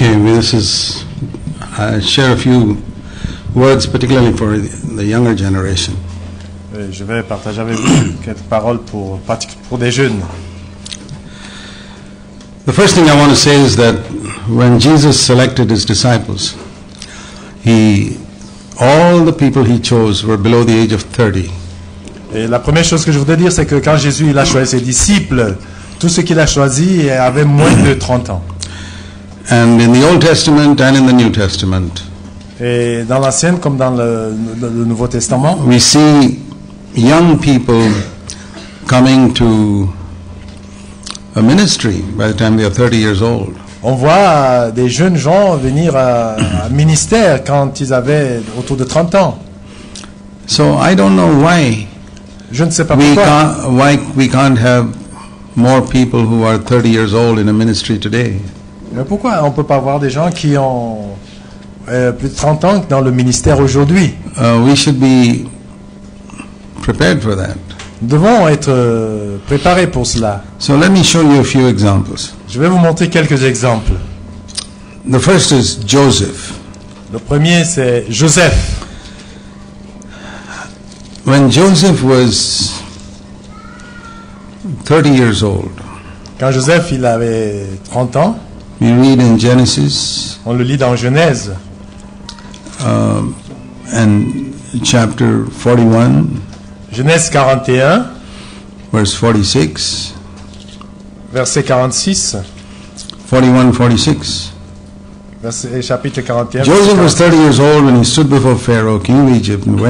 Okay, this is, I share a few words particularly for the younger generation. Je vais partager avec vous quelques paroles pour des jeunes. The first thing I want to say is that when Jesus selected his disciples, all the people he chose were below the age of 30. Et la première chose que je voudrais dire, c'est que quand Jésus il a choisi ses disciples, tout ce qu'il a choisi avait moins de 30 ans. And in the Old Testament and in the New Testament, Et dans l'Ancien comme dans le Nouveau Testament, we see young people coming to a ministry by the time they are 30 years old. on voit des jeunes gens venir à un ministère quand ils avaient autour de 30 ans. So I don't know why Je ne sais pas we pourquoi. can't have more people who are 30 years old in a ministry today. Mais pourquoi on ne peut pas avoir des gens qui ont plus de 30 ans dans le ministère aujourd'hui? We should be prepared for that. Nous devons être préparés pour cela. So let me show you a few examples. Je vais vous montrer quelques exemples. The first is Joseph. Le premier, c'est Joseph. When Joseph was 30 years old, Quand Joseph il avait 30 ans, we read in Genesis on le lit dans Genèse, and chapter 41, Genèse 41, verse 46, verset 46, 41-46. chapitre 41. Joseph was 30 years old when he stood before Pharaoh, king of Egypt, and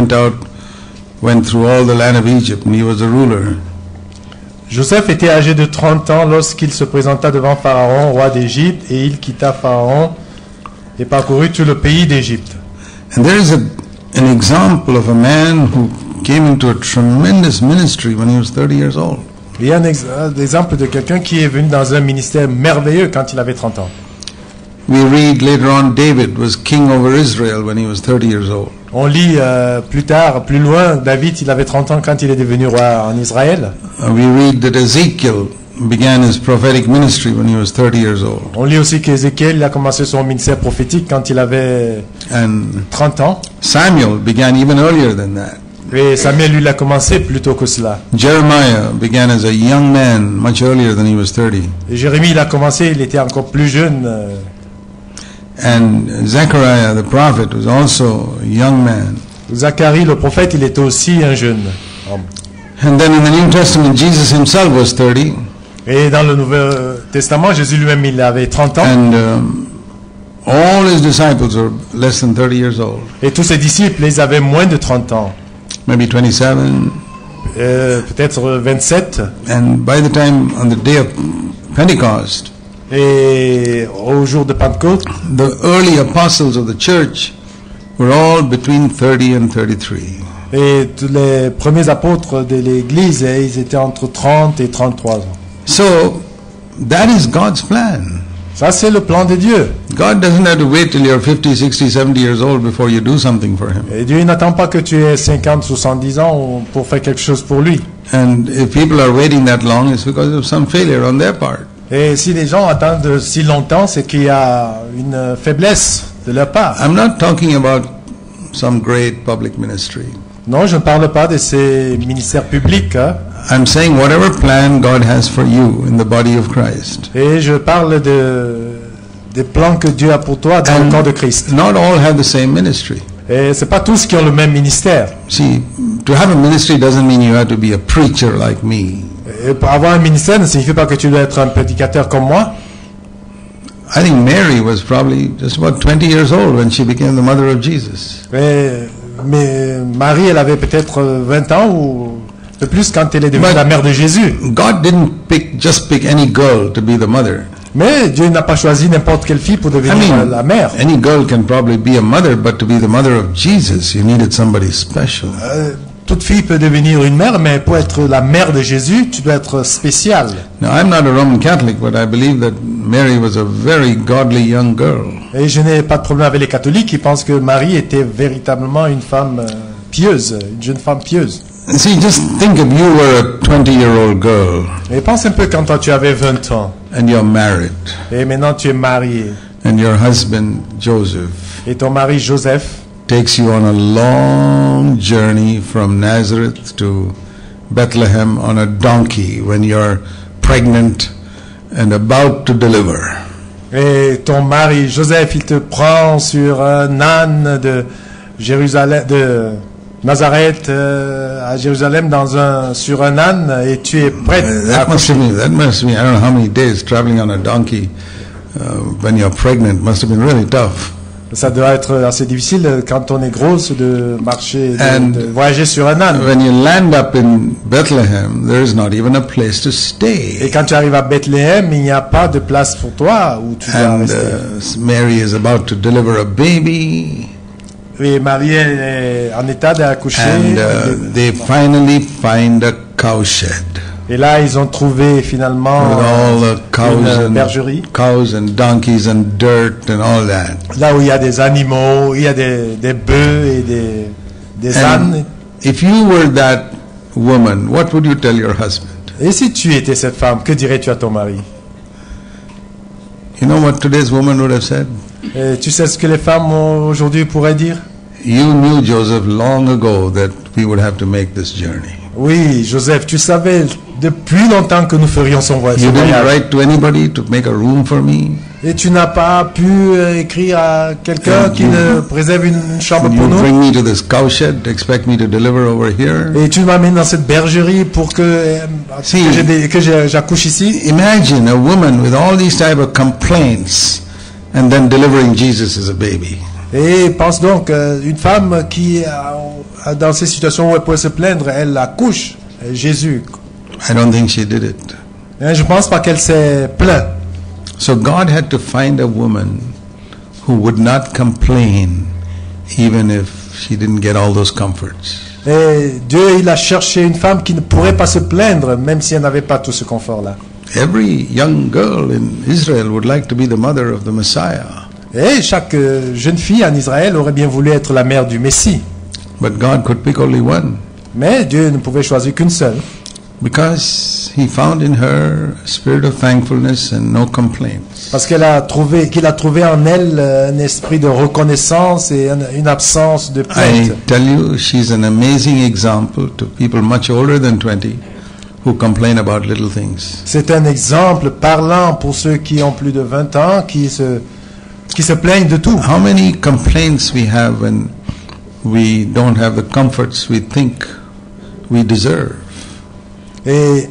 went through all the land of Egypt, and he was the ruler. Joseph était âgé de 30 ans lorsqu'il se présenta devant Pharaon, roi d'Égypte, et il quitta Pharaon et parcourut tout le pays d'Égypte. And there is an example of a man who came into a tremendous ministry when he was 30 years old. Il y a un exemple de quelqu'un qui est venu dans un ministère merveilleux quand il avait 30 ans. We read later on David was king over Israel when he was 30 years old. On lit plus tard, plus loin, David, il avait 30 ans quand il est devenu roi en Israël. We read that Ezekiel began his prophetic ministry when he was 30 years old. On lit aussi qu'Ézéchiel a commencé son ministère prophétique quand il avait And 30 ans. Samuel began even earlier than that. Et Samuel, lui, l'a commencé plus tôt que cela. Jeremiah began as a young man much earlier than he was 30. Et Jérémie, il a commencé, il était encore plus jeune. And Zechariah the prophet was also a young man. Zacharie, le prophète, il était aussi un jeune homme. And then in the New Testament, Jesus himself was 30. Et dans le Nouveau Testament, Jésus lui-même, il avait 30 ans. And all his disciples were less than 30 years old. Et tous ses disciples, ils avaient moins de 30 ans. Maybe 27. Peut-être 27. And by the time on the day of Pentecost, Et au jour de Pentecôte, the early apostles of the church were all between 30 and 33. et tous les premiers apôtres de l'Église, ils étaient entre 30 et 33 ans. So that is God's plan. Ça, c'est le plan de Dieu. God doesn't have to wait till you're 50, 60, 70 years old before you do something for him. Et Dieu n'attend pas que tu aies 50, 70 ans pour faire quelque chose pour lui. And if people are waiting that long, it's because of some failure on their part. Et si les gens attendent si longtemps, c'est qu'il y a une faiblesse de leur part. I'm not talking about some great public ministry. Non, je ne parle pas de ces ministères publics. Hein. I'm saying whatever plan God has for you in the body of Christ. Et je parle des plans que Dieu a pour toi dans le corps de Christ. Not all have the same ministry. Et c'est pas tous qui ont le même ministère. See, to have a ministry doesn't mean you have to be a preacher like me. Et pour avoir un ministère ne signifie pas que tu dois être un prédicateur comme moi. I think Mary was probably just about 20 years old when she became the mother of Jesus. Mais Marie, elle avait peut-être 20 ans ou de plus quand elle est devenue la mère de Jésus. God didn't just pick any girl to be the mother. Mais Dieu n'a pas choisi n'importe quelle fille pour devenir la mère. Any girl can probably be a mother, but to be the mother of Jesus, you needed somebody special. Toute fille peut devenir une mère, mais pour être la mère de Jésus, tu dois être spécial. Now, I'm not a Roman Catholic, but I believe that Mary was a very godly young girl. Et je n'ai pas de problème avec les catholiques qui pensent que Marie était véritablement une femme pieuse, une jeune femme pieuse. See, just think if you were a 20-year-old girl Et pense un peu quand toi tu avais 20 ans and you're married, et maintenant tu es marié and your husband Joseph et ton mari Joseph takes you on a long journey from Nazareth to Bethlehem on a donkey when you're pregnant and about to deliver. et ton mari Joseph, il te prend sur un âne de Jérusalem, de Nazareth à Jérusalem sur un âne et tu es prêt à That must be, I don't know how many days traveling on a donkey when you're pregnant must have been really tough. Ça doit être assez difficile quand on est grosse de marcher, And de voyager sur un âne. When you land up in Bethlehem, there is not even a place to stay. Et quand tu arrives à Bethléem, il n'y a pas de place pour toi où tu dois And rester. Mary is about to deliver a baby. Et Marie est en état d'accoucher. And they finally find a cowshed Et là, ils ont trouvé finalement with all the une bergerie. cows and donkeys and dirt and all that. Là où il y a des animaux, il y a des bœufs et des ânes. If you were that woman, what would you tell your husband? Et si tu étais cette femme, que dirais-tu à ton mari? You know what today's woman would have said? Et tu sais ce que les femmes aujourd'hui pourraient dire? You knew, Joseph, long ago that we would have to make this journey. Oui, Joseph, tu savais depuis longtemps que nous ferions ce You voyage. didn't write to anybody to make a room for me. Et tu n'as pas pu écrire à quelqu'un qui ne préserve une chambre pour You nous. bring me to this cowshed, expect me to deliver over here. Et tu m'amènes dans cette bergerie pour que j'accouche ici. Imagine a woman with all these type of complaints and then delivering Jesus as a baby. Et pense donc, une femme qui, dans ces situations où elle pourrait se plaindre, elle accouche Jésus. I don't think she did it. Et je ne pense pas qu'elle s'est plainte. So God had to find a woman who would not complain even if she didn't get all those comforts. Et Dieu, il a cherché une femme qui ne pourrait pas se plaindre, même si elle n'avait pas tout ce confort-là. Every young girl in Israel would like to be the mother of the Messiah. Et chaque jeune fille en Israël aurait bien voulu être la mère du Messie. But God could pick only one Mais Dieu ne pouvait choisir qu'une seule. because He found in her a spirit of thankfulness and no complaints. Parce qu'il a trouvé en elle un esprit de reconnaissance et une absence de I plainte. tell you, she's an amazing example to people much older than 20 who complain about little things. C'est un exemple parlant pour ceux qui ont plus de 20 ans, qui se plaignent de tout. How many complaints we have when we don't have the comforts we think we deserve? Et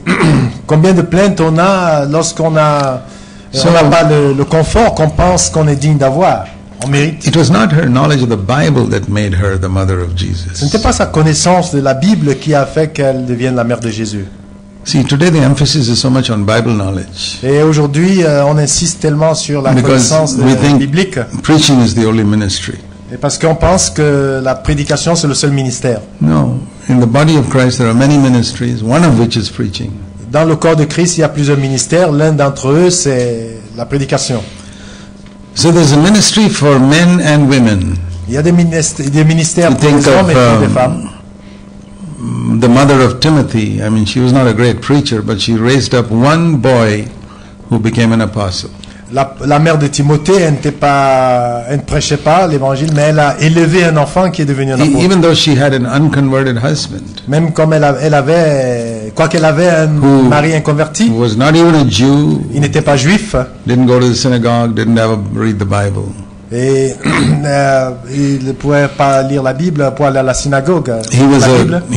combien de plaintes on a lorsqu'on n'a pas le confort qu'on pense qu'on est digne d'avoir. On mérite. It was not her knowledge of the Bible that made her the mother of Ce n'était Jesus. pas sa connaissance de la Bible qui a fait qu'elle devienne la mère de Jésus. See, today the emphasis is so much on Bible knowledge. Et aujourd'hui, on insiste tellement sur la Because connaissance we think biblique. preaching is the only ministry. Et parce qu'on pense que la prédication, c'est le seul ministère. No, in the body of Christ there are many ministries, one of which is preaching. Dans le corps de Christ, il y a plusieurs ministères. L'un d'entre eux, c'est la prédication. So there's a ministry for men and women. Il y a des ministères You pour think les hommes et pour of les femmes. The mother of Timothy. I mean, she was not a great preacher, but she raised up one boy who became an apostle. La mère de Timothée, elle ne prêchait pas l'évangile, mais elle a élevé un enfant qui est devenu un apôtre. Even though she had an unconverted husband Même comme elle avait un mari inconverti, who was not even a Jew, il n'était pas juif, didn't go to the synagogue, didn't ever read the Bible. et il ne pouvait pas lire la Bible pour aller à la synagogue. He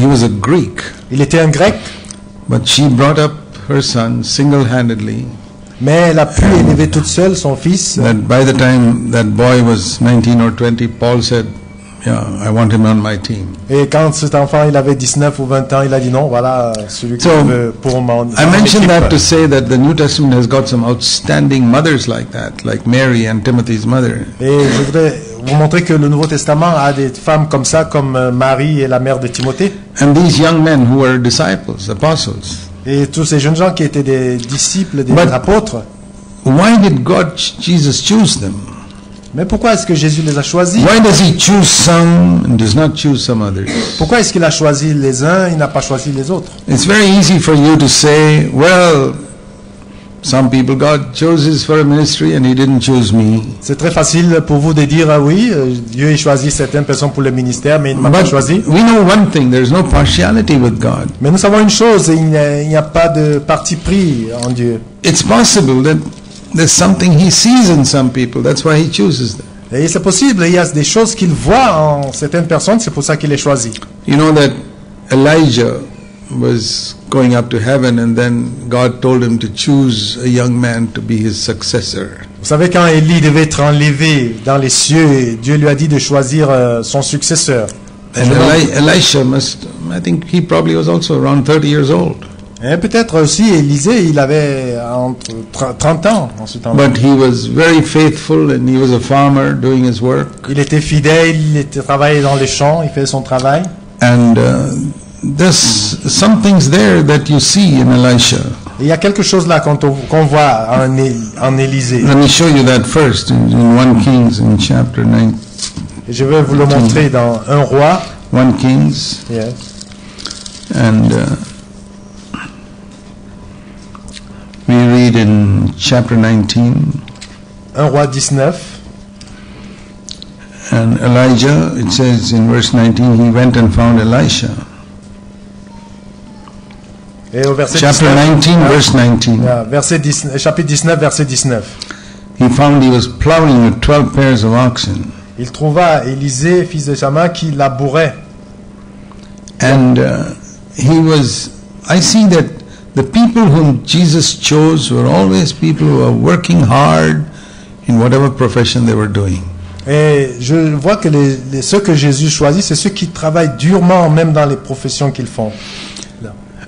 was a Greek, Il était un grec, but she brought up her son single-handedly. mais elle a pu élever toute seule son fils. That by the time that boy was 19 or 20, Paul said, "Yeah, I want him on my team." Et quand cet enfant il avait 19 ou 20 ans, il a dit non, voilà celui que So, je veux pour mon I mentioned équipe. that to say that the New Testament has got some outstanding mothers like that, like Mary and Timothy's mother. Et je voudrais vous montrer que le Nouveau Testament a des femmes comme ça, comme Marie et la mère de Timothée. And these young men who were disciples, apostles. Et tous ces jeunes gens qui étaient des disciples, des But- apôtres. Why did Jesus choose them? Mais pourquoi est-ce que Jésus les a choisis? Why does he choose some and does not choose some others? Pourquoi est-ce qu'il a choisi les uns, il n'a pas choisi les autres? It's very easy for you to say, well, some people, God chose for a ministry and He didn't choose me. C'est très facile pour vous de dire, ah oui, Dieu a choisi certaines personnes pour le ministère, mais il ne m'a pas choisi. We know one thing, there's no partiality with God. Mais nous savons une chose, il n'y a pas de parti pris en Dieu. It's possible that there's something He sees in some people, that's why He chooses them. Et c'est possible, il y a des choses qu'il voit en certaines personnes, c'est pour ça qu'il les choisit. You know that Elijah was going up to heaven and then God told him to choose a young man to be his successor. Vous savez, quand Élie devait être enlevé dans les cieux, Dieu lui a dit de choisir son successeur. And Elisha I think he probably was also around 30 years old. Et peut-être aussi Élisée, il avait entre 30 ans en ce temps-là. But he was very faithful and he was a farmer doing his work. Il était fidèle, il travaillait dans les champs, il faisait son travail. And there's some things there that you see in Elisha. Il y a quelque chose là qu'on voit en Élisée. Let me show you that first in 1 Kings in chapter 9. Et je vais vous le montrer dans 1 Roi. 1 Kings. Yes. And we read in chapter 19. 1 Roi 19. And Elijah, it says in verse 19, he went and found Elisha. Et au verset Chapter 19, verse 19. Chapitre 19, verset 19. He found he was plowing with 12 pairs of oxen. Il trouva Élisée, fils de Shama, qui labourait. And I see that the people whom Jesus chose were always people who were working hard in whatever profession they were doing. Et je vois que ceux que Jésus choisit, c'est ceux qui travaillent durement, même dans les professions qu'ils font.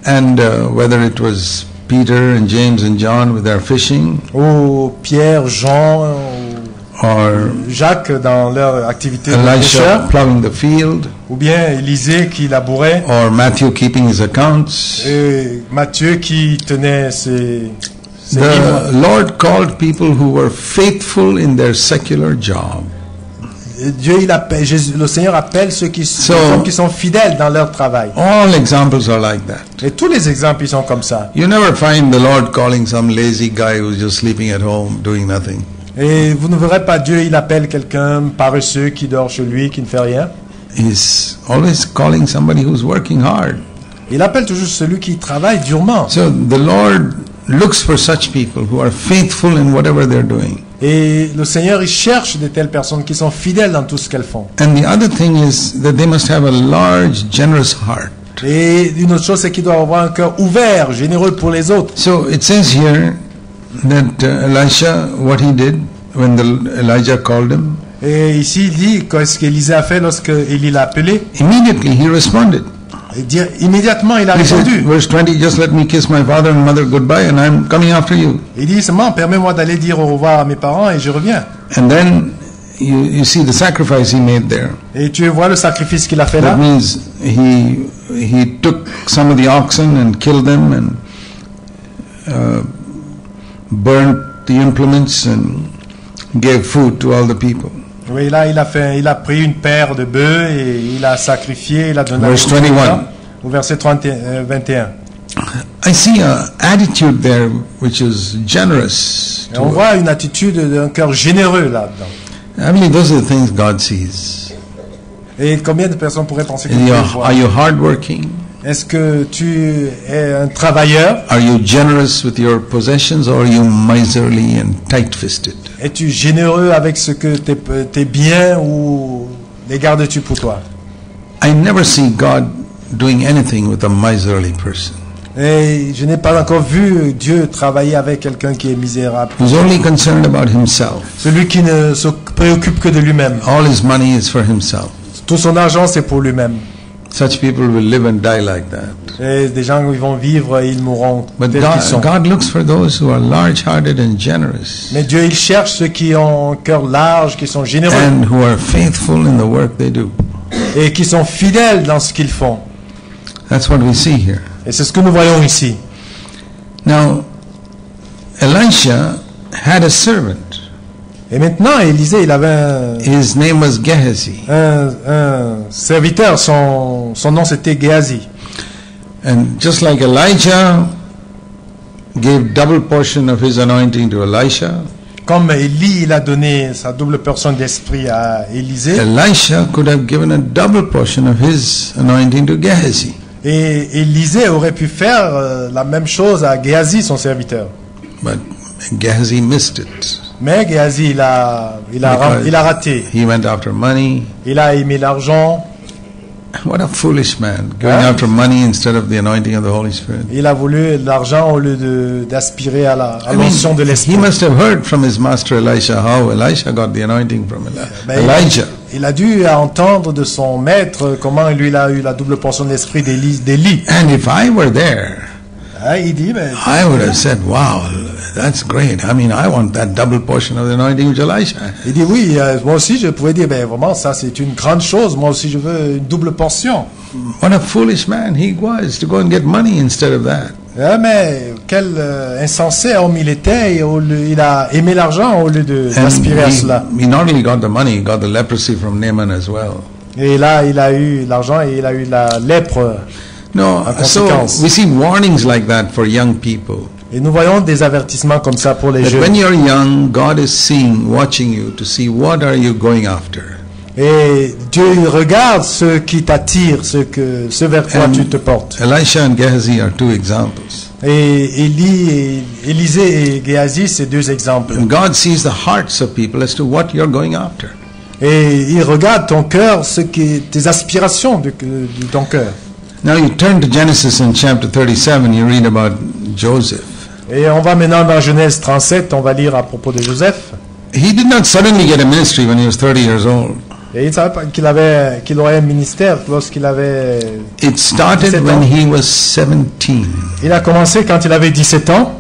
And whether it was Peter and James and John with their fishing, ou Pierre, Jean, or Jacques dans leur activité de Elisha pêcheur, plowing the field, ou bien Élisée qui labourait, or Matthew keeping his accounts. et Matthieu qui tenait ses The livres. Lord called people who were faithful in their secular job. Dieu, le Seigneur appelle ceux qui sont fidèles dans leur travail. All examples are like that. Et tous les exemples, ils sont comme ça. You never find the Lord calling some lazy guy who's just sleeping at home, doing nothing. Et vous ne verrez pas Dieu, il appelle quelqu'un paresseux qui dort chez lui, qui ne fait rien. He's always calling somebody who's working hard. Il appelle toujours celui qui travaille durement. So the Lord looks for such people who are faithful in whatever they're doing. Et le Seigneur, il cherche de telles personnes qui sont fidèles dans tout ce qu'elles font. And the other thing is that they must have a large, generous heart. Et une autre chose, c'est qu'ils doivent avoir un cœur ouvert, généreux pour les autres. So it says here that Elisha, what he did when Elijah called him, Et ici, il dit qu'est-ce qu'Élisée a fait lorsque Élie l'a appelé. immediately he responded. Et immédiatement, il a He said, répondu. verse 20, just let me kiss my father and mother goodbye and I'm coming after you. Il dit seulement, permets-moi d'aller dire au revoir à mes parents et je reviens. And then you see the sacrifice he made there. Et tu vois le sacrifice qu'il a fait That là. means he took some of the oxen and killed them and burnt the implements and gave food to all the people. Oui, là, il a pris une paire de bœufs et il a sacrifié, il a donné Verse à 21. au verset 21. I see an attitude there which is generous. Et on voit une attitude d'un cœur généreux là-dedans. I believe those are the things God sees. Et combien de personnes pourraient penser que Dieu voit? Are you hardworking? Est-ce que tu es un travailleur? Are you generous with your possessions or are you miserly and tight-fisted? Es-tu généreux avec ce que tes biens ou les gardes-tu pour toi? I never see God doing anything with a miserly person. Et je n'ai pas encore vu Dieu travailler avec quelqu'un qui est misérable. Who's only concerned about himself. Celui qui ne se préoccupe que de lui-même. All his money is for himself. Tout son argent, c'est pour lui-même. Such people will live and die like that. Et des gens, ils vont vivre et ils mourront But tels qu'ils sont. God looks for those who are large-hearted and generous Mais Dieu, il cherche ceux qui ont un cœur large, qui sont généreux and who are faithful in the work they do. et qui sont fidèles dans ce qu'ils font. That's what we see here. Et c'est ce que nous voyons ici. Now, Elisha had a servant. Et maintenant, Élisée, il avait His name was Gehazi. un serviteur, son nom c'était Géasi. And just like Elijah gave double portion of his anointing to Elisha, Comme Élie, il a donné sa double portion d'esprit à Élisée. Elisha could have given a double portion of his anointing to Gehazi. Et Élisée aurait pu faire la même chose à Géhazi, son serviteur. But Gehazi missed it. Mais Géhazi, il a raté. He went after money. Il a aimé l'argent. What a foolish man, going Hein? after money instead of the anointing of the Holy Spirit. Il a voulu l'argent au lieu d'aspirer à I mean, l'onction de he l'esprit. must have heard from his master Elisha how Elisha got the anointing from Ben, Elijah. Il a dû entendre de son maître comment lui il a eu la double portion d'esprit d'Élie. And if I were there, Hein, il dit, ben, I would have said, wow, that's great. I mean, I want that double portion of the anointing of Elisha. il dit oui, moi aussi je pouvais dire, ben vraiment ça c'est une grande chose, moi aussi je veux une double portion. What a foolish man he was to go and get money instead of that. Hein, mais quel insensé homme il était, il a aimé l'argent au lieu d'aspirer à cela. he not only got the money, he got the leprosy from Naaman as well. Et là il a eu l'argent et il a eu la lèpre. No, En so conséquence. we see warnings like that for young people. Et nous voyons des avertissements comme ça pour les That when jeunes. you're young, God is seeing, watching you to see what are you going after. Et Dieu il regarde ce qui t'attire, ce vers quoi And tu te portes. Elisha and Gehazi are two examples. Et Élisée et Géhazi, c'est deux exemples. And God sees the hearts of people as to what you're going after. Et il regarde ton cœur, tes aspirations de ton cœur. Now you turn to Genesis in chapter 37, you read about Joseph. Et on va maintenant dans Genèse 37, on va lire à propos de Joseph. He did not suddenly get a ministry when he was 30 years old. Et il ne savait pas qu'il aurait un ministère lorsqu'il avait... It started 17 when ans. he was 17. Il a commencé quand il avait 17 ans.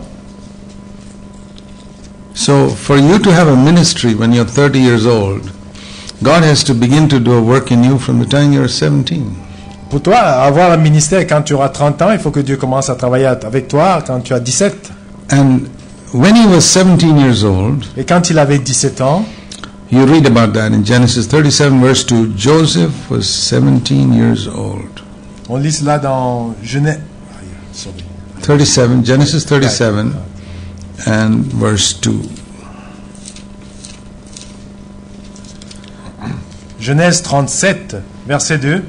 So for you to have a ministry when you're 30 years old, God has to begin to do a work in you from the time you're 17. Pour toi, avoir un ministère quand tu auras 30 ans, il faut que Dieu commence à travailler avec toi quand tu as 17. And when he was 17 years old, Et quand il avait 17 ans, you read about that in Genesis 37 verse 2, Joseph was 17 years old. on lit cela dans Genèse... 37, Genesis 37 and verse 2. Genèse 37, verset 2.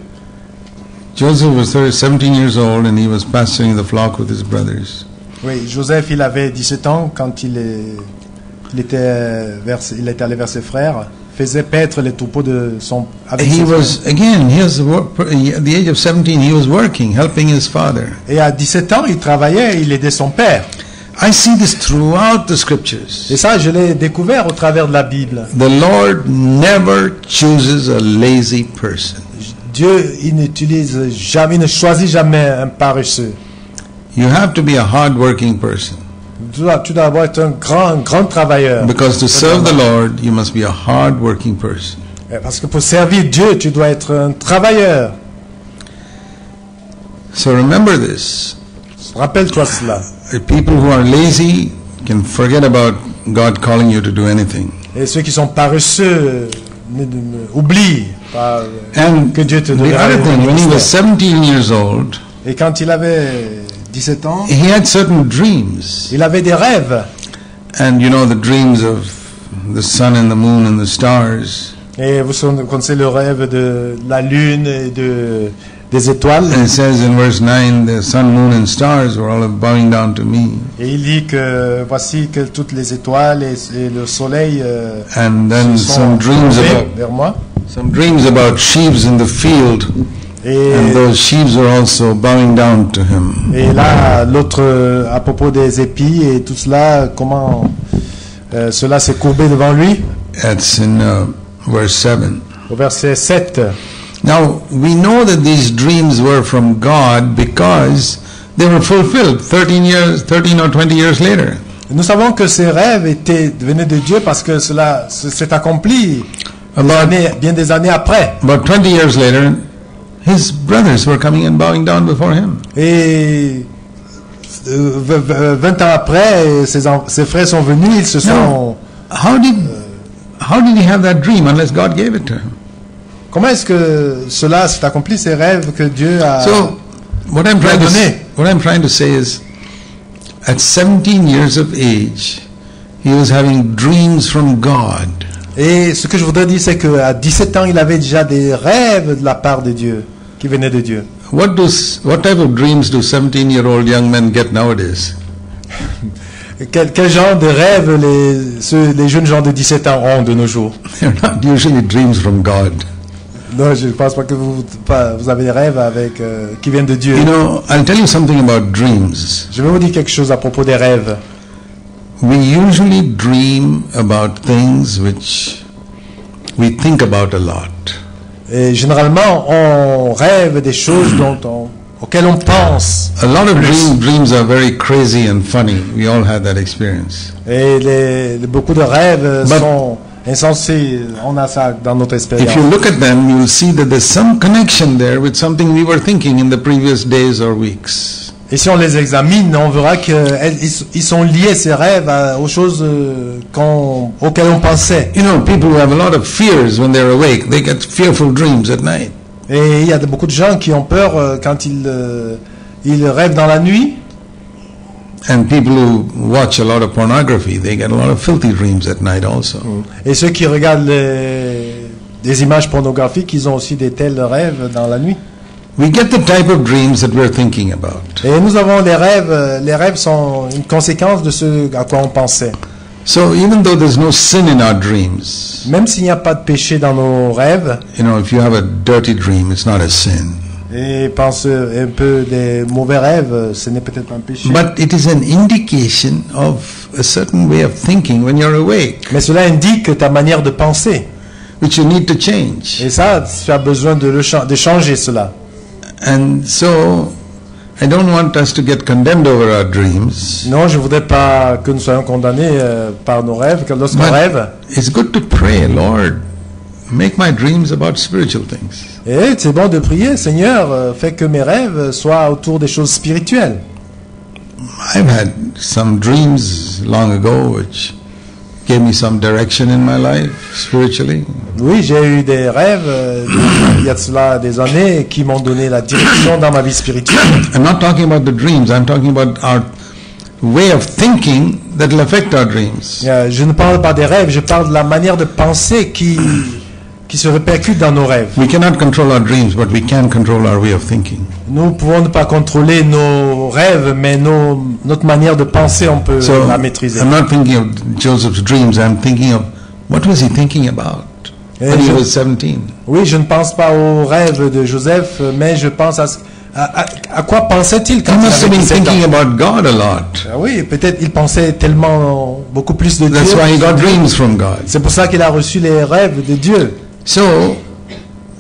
Joseph was 17 years old and he was pasturing the flock with his brothers. Oui, Joseph, il avait 17 ans quand il était allé vers ses frères, faisait paître les troupeaux de avec He ses frères. was, again, at the age of 17, he was working, helping his father. Et à 17 ans, il travaillait, il aidait son père. I see this throughout the scriptures. Et ça, je l'ai découvert au travers de la Bible. The Lord never chooses a lazy person. Dieu, il ne choisit jamais un paresseux. You have to be a hard-working person. Tu dois avoir être un grand travailleur. Because to serve the Lord, you must be a hard-working person. Parce que pour servir Dieu, tu dois être un travailleur. So remember this. Rappelle-toi cela. The people who are lazy can forget about God calling you to do anything. Et ceux qui sont paresseux oublient pas, And que Dieu te the donnera other le thing, when he was ministère. 17 years old, Et quand il avait 17 ans, he had certain dreams. il avait des rêves. And you know the dreams of the sun and the moon and the stars. Et vous connaissez le rêve de la lune et des étoiles. And it says in verse 9, the sun, moon and stars were all bowing down to me. Et il dit que voici que toutes les étoiles et le soleil And then se sont some dreams tournés vers moi. about sheaves in the field. Et, And those sheaves were also bowing down to him. et là, l'autre, à propos des épis et tout cela, comment cela s'est courbé devant lui. That's in verse 7. Au verset 7. Now, we know that these dreams were from God because they were fulfilled 13 or 20 years later. Nous savons que ces rêves venaient de Dieu parce que cela s'est accompli bien des années après. About 20 years later, his brothers were coming and bowing down before him. Et 20 ans après, ses frères sont venus, ils se sont... Now, how did he have that dream unless God gave it to him? Comment est-ce que cela s'est accompli, ces rêves que Dieu a... So, what I'm trying to say is, at 17 years of age, he was having dreams from God. Et ce que je voudrais dire, c'est qu'à 17 ans, il avait déjà des rêves de la part de Dieu, qui venaient de Dieu. What type of dreams do 17-year-old young men get nowadays? Quel genre de rêves les jeunes gens de 17 ans ont de nos jours? They're not usually dreams from God. Non, je ne pense pas que vous avez des rêves qui viennent de Dieu. You know, I'll tell you something about dreams. Je vais vous dire quelque chose à propos des rêves. We usually dream about things which we think about a lot. Et généralement, on rêve des choses auxquelles on pense. A lot of dreams are very crazy and funny. We all had that experience. Et beaucoup de rêves sont insensés. On a ça dans notre expérience. If you look at them, you'll see that there's some connection there with something we were thinking in the previous days or weeks. Et si on les examine, on verra qu'ils sont liés, ces rêves, aux choses auxquelles on pensait. You know, people who have a lot of fears when they're awake, they get fearful dreams at night. Et il y a beaucoup de gens qui ont peur quand ils rêvent dans la nuit. And people who watch a lot of pornography, they get a lot of filthy dreams at night also. Et ceux qui regardent des images pornographiques, ils ont aussi des tels rêves dans la nuit. We get the type of dreams that we're thinking about. Et nous avons des rêves. Les rêves sont une conséquence de ce à quoi on pensait. So even though there's no sin in our dreams, Même s'il n'y a pas de péché dans nos rêves, you know, if you have a dirty dream, it's not a sin. et pense un peu des mauvais rêves, ce n'est peut-être pas un péché. But it is an indication of a certain way of thinking when you're awake, Mais cela indique ta manière de penser. which you need to change. Et ça, tu as besoin de changer cela. And so, I don't want us to get condemned over our dreams. Non, je ne voudrais pas que nous soyons condamnés par nos rêves, que lorsqu'on rêve. It's good to pray, Lord, make my dreams about spiritual things. Et c'est bon de prier, Seigneur, fais que mes rêves soient autour des choses spirituelles. I've had some dreams long ago which gave me some direction in my life spiritually. Oui, j'ai eu des rêves il y a de cela des années qui m'ont donné la direction dans ma vie spirituelle. I'm not talking about the dreams, I'm talking about our way of thinking that will affect our dreams. Je ne parle pas des rêves, je parle de la manière de penser qui se répercute dans nos rêves. We cannot control our dreams, but we can control our way of thinking. Nous pouvons ne pas contrôler nos rêves, mais notre manière de penser, on peut So la maîtriser. I'm not thinking of Joseph's dreams, I'm thinking of what was he thinking about when he was 17. Oui, je ne pense pas aux rêves de Joseph, mais je pense à quoi pensait-il quand He il must avait have been 17 ans? thinking about God a lot. Ah oui, peut-être il pensait tellement beaucoup plus de Dieu. That's why he got dreams from God. C'est pour ça qu'il a reçu les rêves de Dieu. So,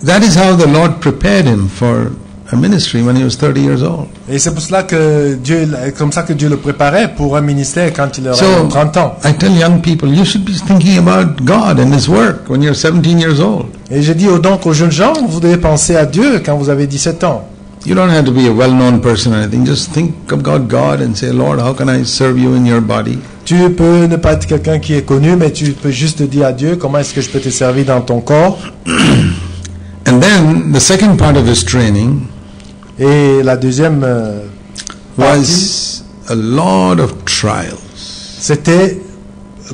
that is how the Lord prepared him for a ministry when he was 30 years old. Et c'est pour cela que comme ça que Dieu le préparait pour un ministère quand il aurait So, 30 ans. I tell young people, you should be thinking about God and His work when you're 17 years old. Et je dis donc aux jeunes gens, vous devez penser à Dieu quand vous avez 17 ans. You don't have to be a well-known person or anything. Just think about God and say, Lord, how can I serve you in your body? Tu peux ne pas être quelqu'un qui est connu, mais tu peux juste dire à Dieu, comment est-ce que je peux te servir dans ton corps? And then the second part of his training Et la deuxième partie, was a lot of trials, c'était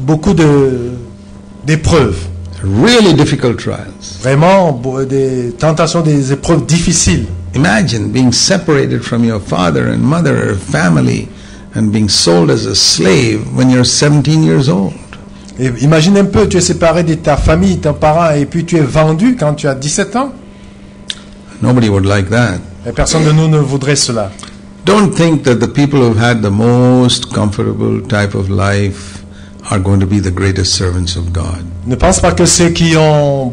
beaucoup d'épreuves. really difficult trials. Vraiment des tentations, des épreuves difficiles. Imagine being separated from your father and mother or family and being sold as a slave when you're 17 years old. Et imagine un peu, tu es séparé de ta famille, ton parent, et puis tu es vendu quand tu as 17 ans. Nobody would like that. Et personne de nous ne voudrait cela. Don't think that the people who've had the most comfortable type of life are going to be the greatest servants of God. Ne pense pas que ceux qui ont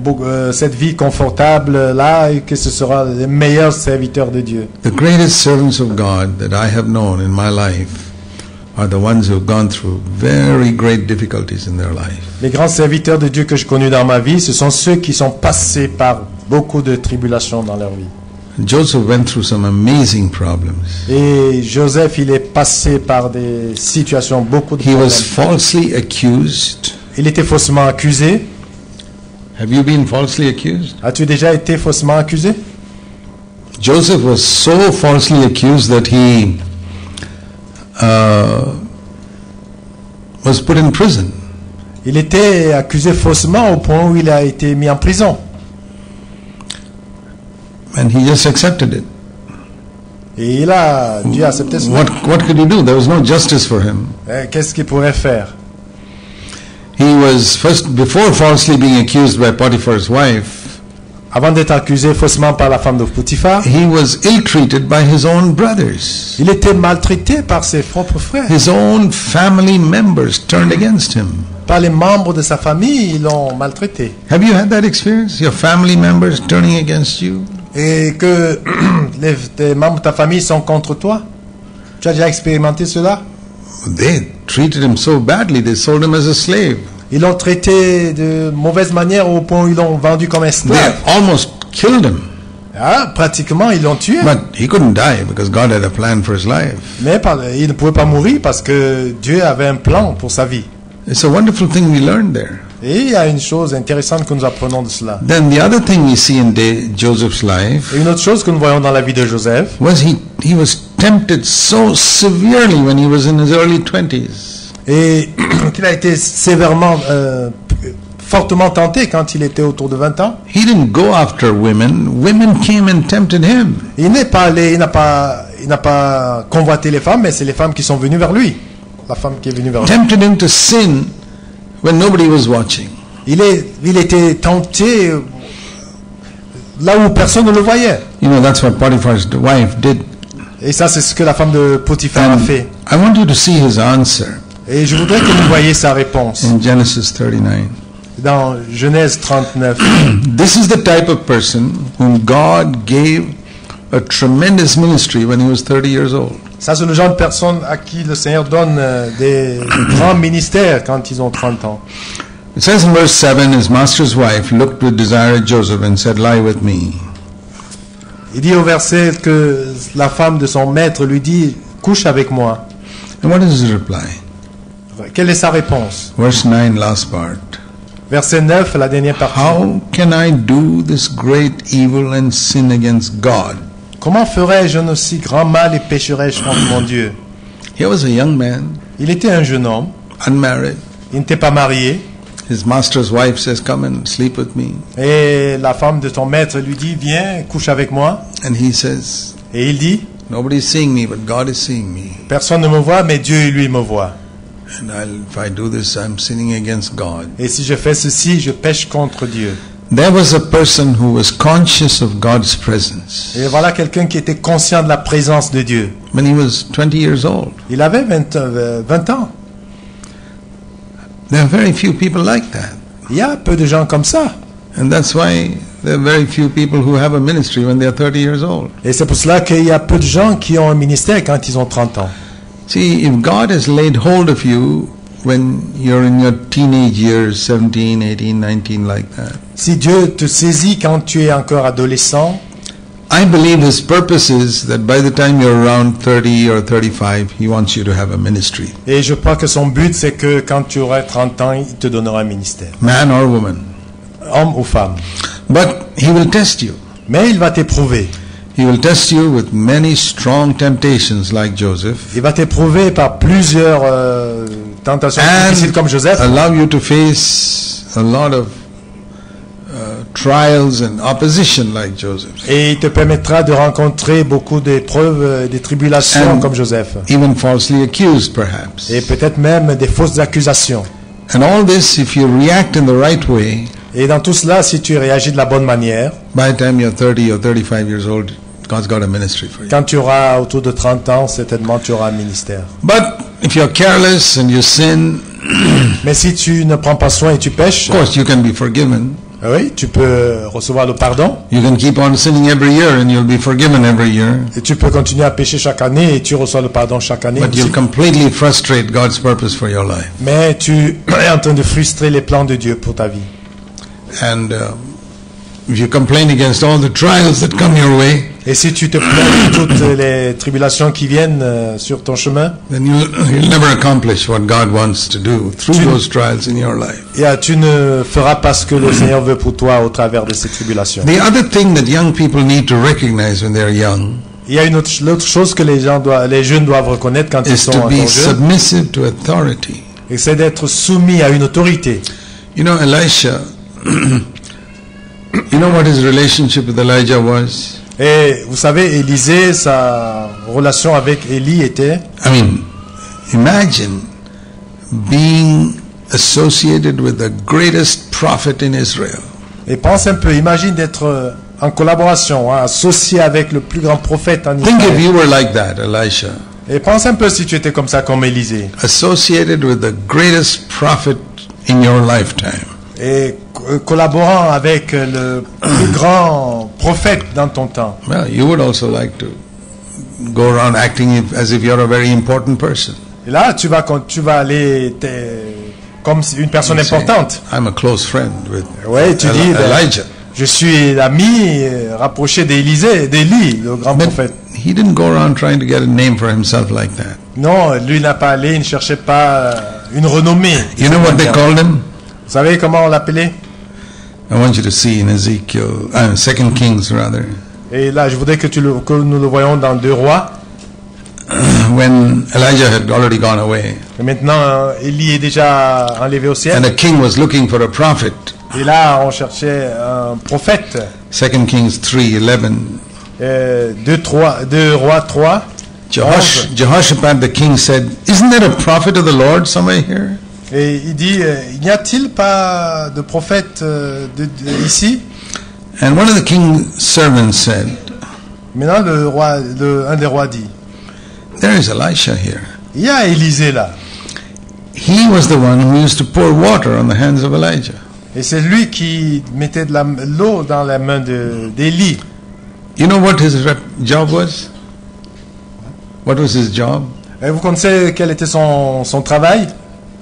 cette vie confortable là, et que ce sera les meilleurs serviteurs de Dieu. The greatest servants of God that I have known in my life are the ones who have gone through very great difficulties in their life. Les grands serviteurs de Dieu que je connais dans ma vie, ce sont ceux qui sont passés par beaucoup de tribulations dans leur vie. Joseph went through some amazing problems. Et Joseph, il est passé par des situations, beaucoup de He was problèmes. falsely accused. Il était faussement accusé. Have you been falsely accused? As-tu déjà été faussement accusé? Joseph was so falsely accused that he was put in prison. Il était accusé faussement au point où il a été mis en prison. And he just accepted it. Et il a dû accepter cela. What could he do? There was no justice for him. Qu'est-ce qu'il pourrait faire? He was first, before falsely being accused by Potiphar's wife, Avant d'être accusé faussement par la femme de Potiphar, he was ill-treated by his own brothers. il était maltraité par ses propres frères. His own family members turned against him. Par les membres de sa famille, ils l'ont maltraité. Have you had that experience? Your family members turning against you? Et que les membres de ta famille sont contre toi? Tu as déjà expérimenté cela? They treated him so badly, they sold him as a slave. Ils l'ont traité de mauvaise manière au point où ils l'ont vendu comme They esclave. almost killed him. Ah, pratiquement, ils l'ont tué. But he couldn't die because God had a plan for his life. Mais il ne pouvait pas mourir parce que Dieu avait un plan pour sa vie. It's a wonderful thing we learned there. Et il y a une chose intéressante que nous apprenons de cela. Then the other thing we see in Joseph's life Et une autre chose que nous voyons dans la vie de Joseph, was he was tempted so severely when he was in his early 20s. et qu'il a été sévèrement, fortement tenté quand il était autour de 20 ans. He didn't go after women. Women came and tempted him. Il n'est pas allé, il n'a pas convoité les femmes, mais c'est les femmes qui sont venues vers lui. La femme qui est venue vers lui. Tempted him to sin when nobody was watching. Il était tenté là où personne ne le voyait. You know, that's what Potiphar's wife did. Et ça, c'est ce que la femme de Potiphar a And fait. I want you to see his answer Et je voudrais que vous voyiez sa réponse in Genesis 39. dans Genèse 39. This is the type of person whom God gave a tremendous ministry when he was 30 years old. Ça, c'est le genre de personne à qui le Seigneur donne des grands ministères quand ils ont 30 ans. It says in verse 7, his master's wife looked with desire at Joseph and said, "Lie with me." Il dit au verset que la femme de son maître lui dit, couche avec moi. And what is his reply? Quelle est sa réponse? Verse 9, last part. Verset 9, la dernière partie. How can I do this great evil and sin against God? Comment ferais-je un aussi grand mal et pécherais-je contre mon Dieu? He was a young man, Il était un jeune homme, unmarried. il n'était pas marié, His master's wife says, "Come and sleep with me." et la femme de ton maître lui dit, viens, couche avec moi. And he says, Et il dit, "Nobody's seeing me, but God is seeing me. personne ne me voit, mais Dieu, lui, me voit. And if I do this, I'm sinning against God." Et si je fais ceci, je pêche contre Dieu. There was a person who was conscious of God's presence Et voilà quelqu'un qui était conscient de la présence de Dieu. when he was 20 years old. Il avait 20 ans. There are very few people like that. Il y a peu de gens comme ça. And that's why there are very few people who have a ministry when they are 30 years old. Et c'est pour cela qu'il y a peu de gens qui ont un ministère quand ils ont 30 ans. See, if God has laid hold of you when you're in your teenage years, 17, 18, 19, like that, Si Dieu te saisit quand tu es encore adolescent, I believe His purpose is that by the time you're around 30 or 35, He wants you to have a ministry, et je crois que son but c'est que quand tu auras 30 ans, il te donnera un ministère, man or woman. homme ou femme. But He will test you. Mais il va t'éprouver. He will test you with many strong temptations like Joseph, Il va t'éprouver par plusieurs tentations difficiles comme Joseph, allow you to face a lot of trials and opposition like Joseph, et il te permettra de rencontrer beaucoup d'épreuves, des tribulations And- comme Joseph, even falsely accused perhaps. et peut-être même des fausses accusations. And all this, if you react in the right way, Et dans tout cela, si tu réagis de la bonne manière, by the time you're 30 or 35 years old, God's got a ministry for you. quand tu auras autour de 30 ans, certainement tu auras un ministère. But if you're careless and you sin, Mais si tu ne prends pas soin et tu pêches, of course you can be forgiven. oui, tu peux recevoir le pardon, You can keep on sinning every year and you'll be forgiven every year. et tu peux continuer à pécher chaque année et tu reçois le pardon chaque année. But you'll completely frustrate God's purpose for your life. Mais tu es en train de frustrer les plans de Dieu pour ta vie. And if you complain against all the trials that come your way, Et si tu te plains de toutes les tribulations qui viennent sur ton chemin, then you'll never accomplish what God wants to do through those trials in your life. tu ne feras pas ce que le Seigneur veut pour toi au travers de ces tribulations. The other thing that young people need to recognize when they're young Il y a l'autre chose que les jeunes doivent reconnaître quand ils is sont to encore be jeunes, submissive to authority. et c'est d'être soumis à une autorité. You know, Elisha, you know what his relationship with Elijah was? Et vous savez, Élisée, sa relation avec Élie était, I mean, imagine being associated with the greatest prophet in Israel. et pense un peu, imagine d'être en collaboration, associé avec le plus grand prophète en Think if Israël. you were like that, Elisha, Et pense un peu si tu étais comme ça, comme Élisée. associated with the greatest prophet in your lifetime. Et collaborant avec le plus grand prophète dans ton temps. Well, you would also like to go around acting as if you're a very important person. Et là, tu vas aller comme une personne You'd say, importante. I'm a close friend with Ouais, tu dis, Elijah. je suis l'ami rapproché d'Élie, le grand But prophète. he didn't go around trying to get a name for himself like that. Non, lui n'a pas allé, il ne cherchait pas une renommée. You know what they called him? Vous savez comment on l'appelait? I want you to see in Ezekiel, 2 Kings rather, Et là, je voudrais que nous le voyons dans 2 Rois. when Elijah had already gone away, Et maintenant, Élie est déjà enlevé au ciel. and the king was looking for a prophet. Et là, on cherchait un prophète. 2 Kings 3:11. 2 Rois 3. Jehoshaphat the king said, "Isn't there a prophet of the Lord somewhere here?" Et il dit, n'y a-t-il pas de prophète ici? And one of the king's servants said, Maintenant, un des rois dit, "There is Elisha here. il y a Élisée là. He was the one who used to pour water on the hands of Elijah." Et c'est lui qui mettait de l'eau dans la main d'Élie. You know what his job was? What was his job? Et vous connaissez quel était son travail?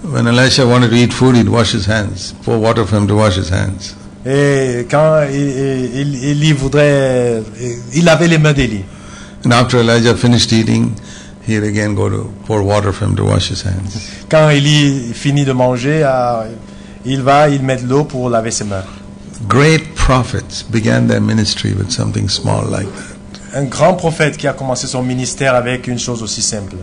When Elisha wanted to eat food, he'd wash his hands, pour water for him to wash his hands. Et quand Élie voudrait, il avait les mains d'Élie. And after Elijah finished eating, he'd again go to pour water for him to wash his hands. Quand Élie finit de manger, il met de l'eau pour laver ses mains. Great prophets began their ministry with something small like that. Un grand prophète qui a commencé son ministère avec une chose aussi simple.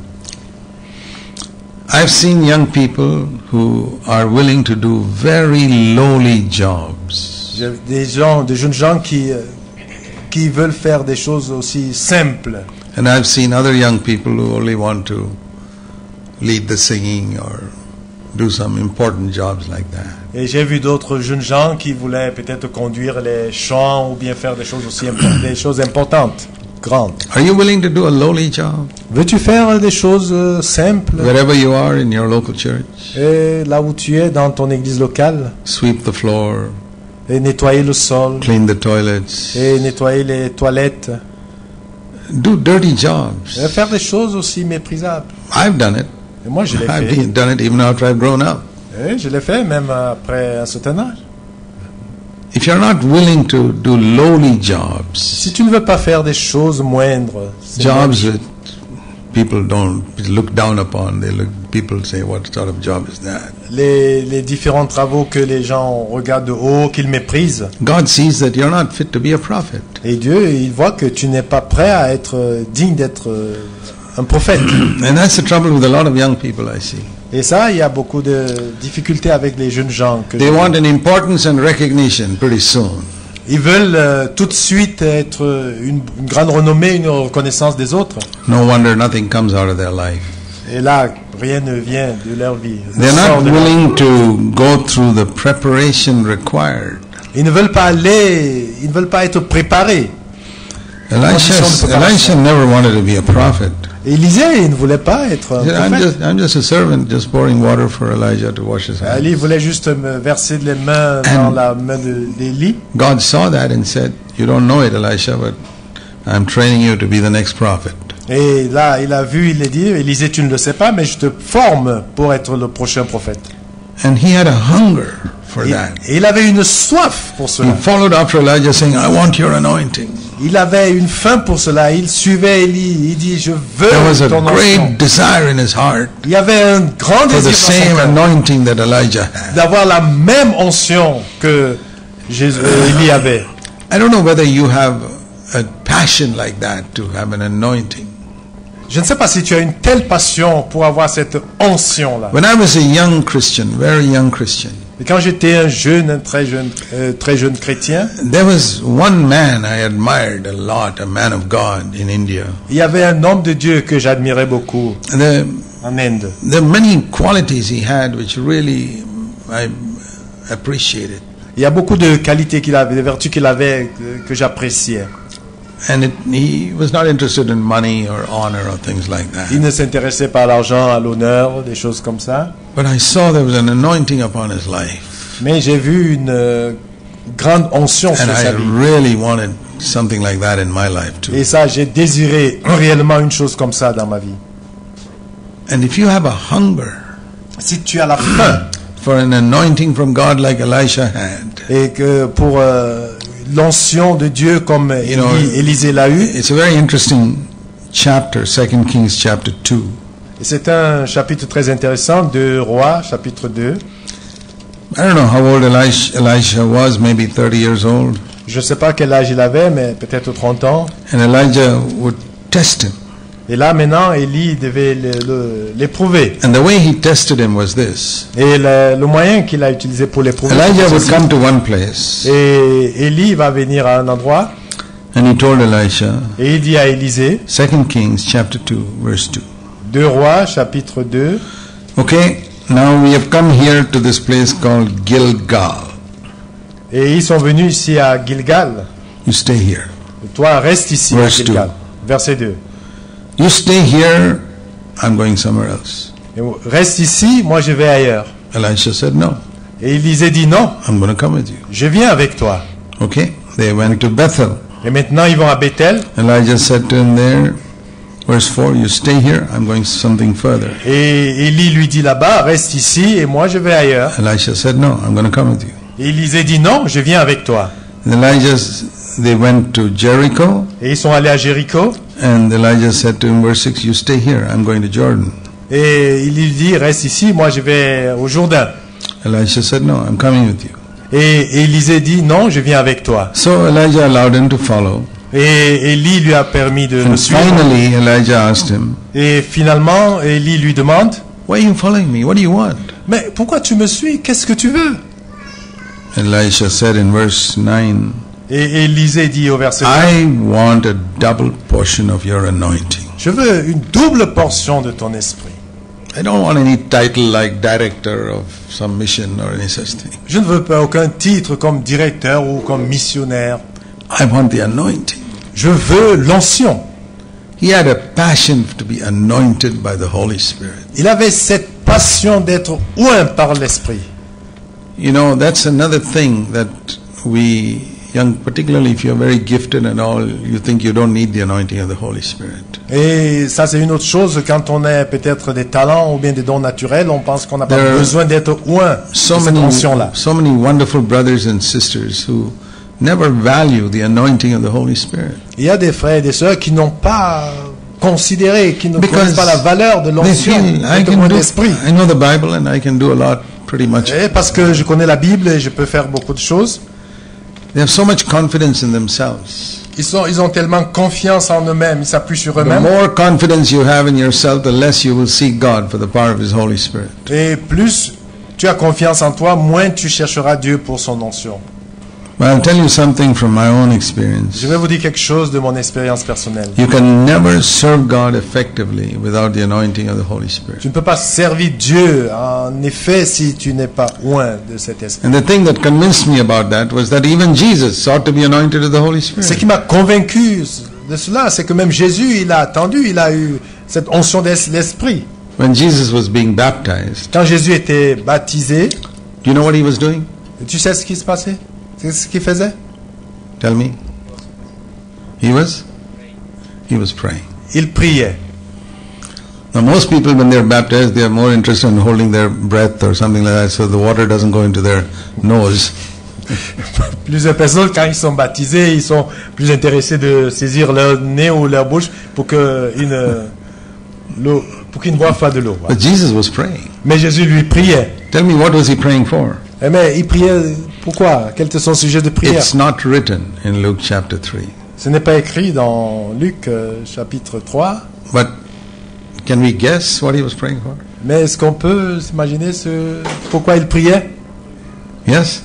I've seen young people who are willing to do very lowly jobs. Des jeunes gens qui veulent faire des choses aussi simples. And I've seen other young people who only want to lead the singing or do some important jobs like that. Et j'ai vu d'autres jeunes gens qui voulaient peut-être conduire les chants ou bien faire des choses aussi des choses importantes, grandes. Are you willing to do a lowly job? Veux-tu faire des choses simples? Wherever you are in your local church, Et là où tu es dans ton église locale, sweep the floor, et nettoyer le sol, clean the toilets, et nettoyer les toilettes, do dirty jobs. et faire des choses aussi méprisables. I've done it. Et moi je l'ai I've fait. done it even after I've grown up. Et je l'ai fait même après un certain âge. If you're not willing to do lowly jobs, Si tu ne veux pas faire des choses moindres, jobs that people don't look down upon, people say, what sort of job is that? les différents travaux que les gens regardent de haut, qu'ils méprisent, God sees that you're not fit to be a prophet. et Dieu, il voit que tu n'es pas prêt à être digne d'être un prophète. And that's the trouble with a lot of young people I see. Et ça, il y a beaucoup de difficultés avec les jeunes gens. They want an importance and recognition pretty soon. Ils veulent tout de suite être une grande renommée, une reconnaissance des autres. No wonder nothing comes out of their life. Et là, rien ne vient de leur vie. They're not willing to go through the preparation required. Ils ne veulent pas aller, ils ne veulent pas être préparés. Elisha never wanted to be a prophet. Élisée, il ne voulait pas être un prophète. I'm just a servant, just pouring water for Elijah to wash his hands. Élie voulait juste me verser les mains dans la main d'Élie. God saw that and said, "You don't know it, Elisha, but I'm training you to be the next prophet." Et là, il a vu, il a dit, Élisée, tu ne le sais pas, mais je te forme pour être le prochain prophète. And he had a hunger for Et that. il avait une soif pour cela. He followed after Elijah saying, "I want your anointing." Il avait une faim pour cela. Il suivait Élie. Il dit, je veux There was a ton onction. great desire in his heart Il y avait un grand for the désir dans son same cœur anointing that Elijah had. d'avoir la même onction que Élie avait. I don't know whether you have a passion like that to have an anointing. Je ne sais pas si tu as une telle passion pour avoir cette onction-là. When I was a young Christian, very young Christian, Et quand j'étais un très jeune chrétien, there was one man I admired a lot, a man of God in India. il y avait un homme de Dieu que j'admirais beaucoup en Inde. There are many qualities he had which really I appreciated. Il y a beaucoup de qualités qu'il avait, de vertus qu'il avait que j'appréciais. And he was not interested in money or honor or things like that. Il ne s'intéressait pas à l'argent, à l'honneur, des choses comme ça. But I saw there was an anointing upon his life. Mais j'ai vu une grande onction sur And I sa vie. really wanted something like that in my life too. Et ça, j'ai désiré réellement une chose comme ça dans ma vie. And if you have a hunger Si tu as la faim for an anointing from God like Elisha had, et que pour l'onction de Dieu comme know, Élisée l'a eu, it's a very interesting chapter, 2 Kings chapter 2. et c'est un chapitre très intéressant de Rois, chapitre 2. I don't know how old Elisha was, maybe 30 years old. Je ne sais pas quel âge il avait, mais peut-être 30 ans. And Elijah would test him. Et là, maintenant, Élie devait l'éprouver. And the way he tested him was this. Et le moyen qu'il a utilisé pour l'éprouver, Elijah c'est would ceci. come to one place Et Élie va venir à un endroit, and he told Elisha, et il dit à Élisée, 2 Kings chapter 2, verse 2. 2 Rois, chapitre 2, Okay, now we have come here to this place called Gilgal. et ils sont venus ici à Gilgal. You stay here. Et toi, reste ici à Verse Gilgal. Verset 2. You stay here, I'm going somewhere else. Et reste ici, moi je vais ailleurs. Elisha said, no, Et Élisée dit non, I'm going to come with you. je viens avec toi. Okay, they went to Bethel. Et maintenant ils vont à Bethel. Elijah said to him there, verse 4, you stay here, I'm going something further. Et Élie lui dit là-bas, reste ici et moi je vais ailleurs. Elisha said, no, I'm going to come with you. Et Élisée dit non, je viens avec toi. And they went to Jericho, Et ils sont allés à Jéricho. and Elijah said to him, verse 6, you stay here, I'm going to Jordan. Et il lui dit, reste ici, moi je vais au Jourdain. Elisha said, no, I'm coming with you. Et Élisée dit, non, je viens avec toi. So Elijah allowed him to follow. Et Élie lui a permis de le And suivre. finally, Elijah asked him, Et finalement, Élie lui demande, why are you following me? What do you want? mais pourquoi tu me suis? Qu'est-ce que tu veux? Elisha said in verse 9, Et Élisée dit au verset 9, I want a double portion of your anointing. je veux une double portion de ton esprit. I don't want any title like director of some mission or any such thing. Je ne veux pas aucun titre comme directeur ou comme missionnaire. I want the anointing. Je veux l'onction. He had a passion to be anointed by the Holy Spirit. Il avait cette passion d'être oint par l'esprit. You know, that's another thing that we, particularly if you're very gifted and all, you think you don't need the anointing of the Holy Spirit. Et ça, c'est une autre chose. Quand on a peut-être des talents ou bien des dons naturels, on pense qu'on n'a pas There are besoin d'être oint de cette onction-là. So many wonderful brothers and sisters who never value the anointing of the Holy Spirit. Il y a des frères et des sœurs qui n'ont pas considéré, qui ne connaissent pas la valeur de They l'onction, feel, d'être oint d'esprit. I know the Bible and I can do a lot, pretty much. Et parce que je connais la Bible et je peux faire beaucoup de choses. They have so much confidence in themselves. Ils ont tellement confiance en eux-mêmes, ils s'appuient sur The eux-mêmes. more confidence you have in yourself, the less you will seek God for the power of His Holy Spirit. Et plus tu as confiance en toi, moins tu chercheras Dieu pour son onction. But I'll tell you something from my own experience. Je vais vous dire quelque chose de mon expérience personnelle. You can never serve God effectively without the anointing of the Holy Spirit. Tu ne peux pas servir Dieu, en effet, si tu n'es pas oint de cet esprit. And the thing that convinced me about that was that even Jesus sought to be anointed with the Holy Ce Spirit. qui m'a convaincu de cela, c'est que même Jésus, il a attendu, il a eu cette onction de l'esprit. When Jesus was being baptized, Quand Jésus était baptisé, do you know what He was doing? tu sais ce qui se passait? C'est ce qu'il faisait? Tell me. He was praying. Il priait. Now most people when they're baptized, they are more interested in holding their breath or something like that so the water doesn't go into their nose. Plusieurs personnes, quand ils sont baptisés, ils sont plus intéressés de saisir leur nez ou leur bouche pour qu'ils ne boivent pas de l'eau. But Jesus was praying. Mais Jésus lui priait. Tell me, what was He praying for? Mais il priait pourquoi? Quel était son sujet de prière? It's not written in Luke chapter 3. Ce n'est pas écrit dans Luc chapitre 3, But can we guess what he was praying for? mais est-ce qu'on peut s'imaginer pourquoi il priait? Yes?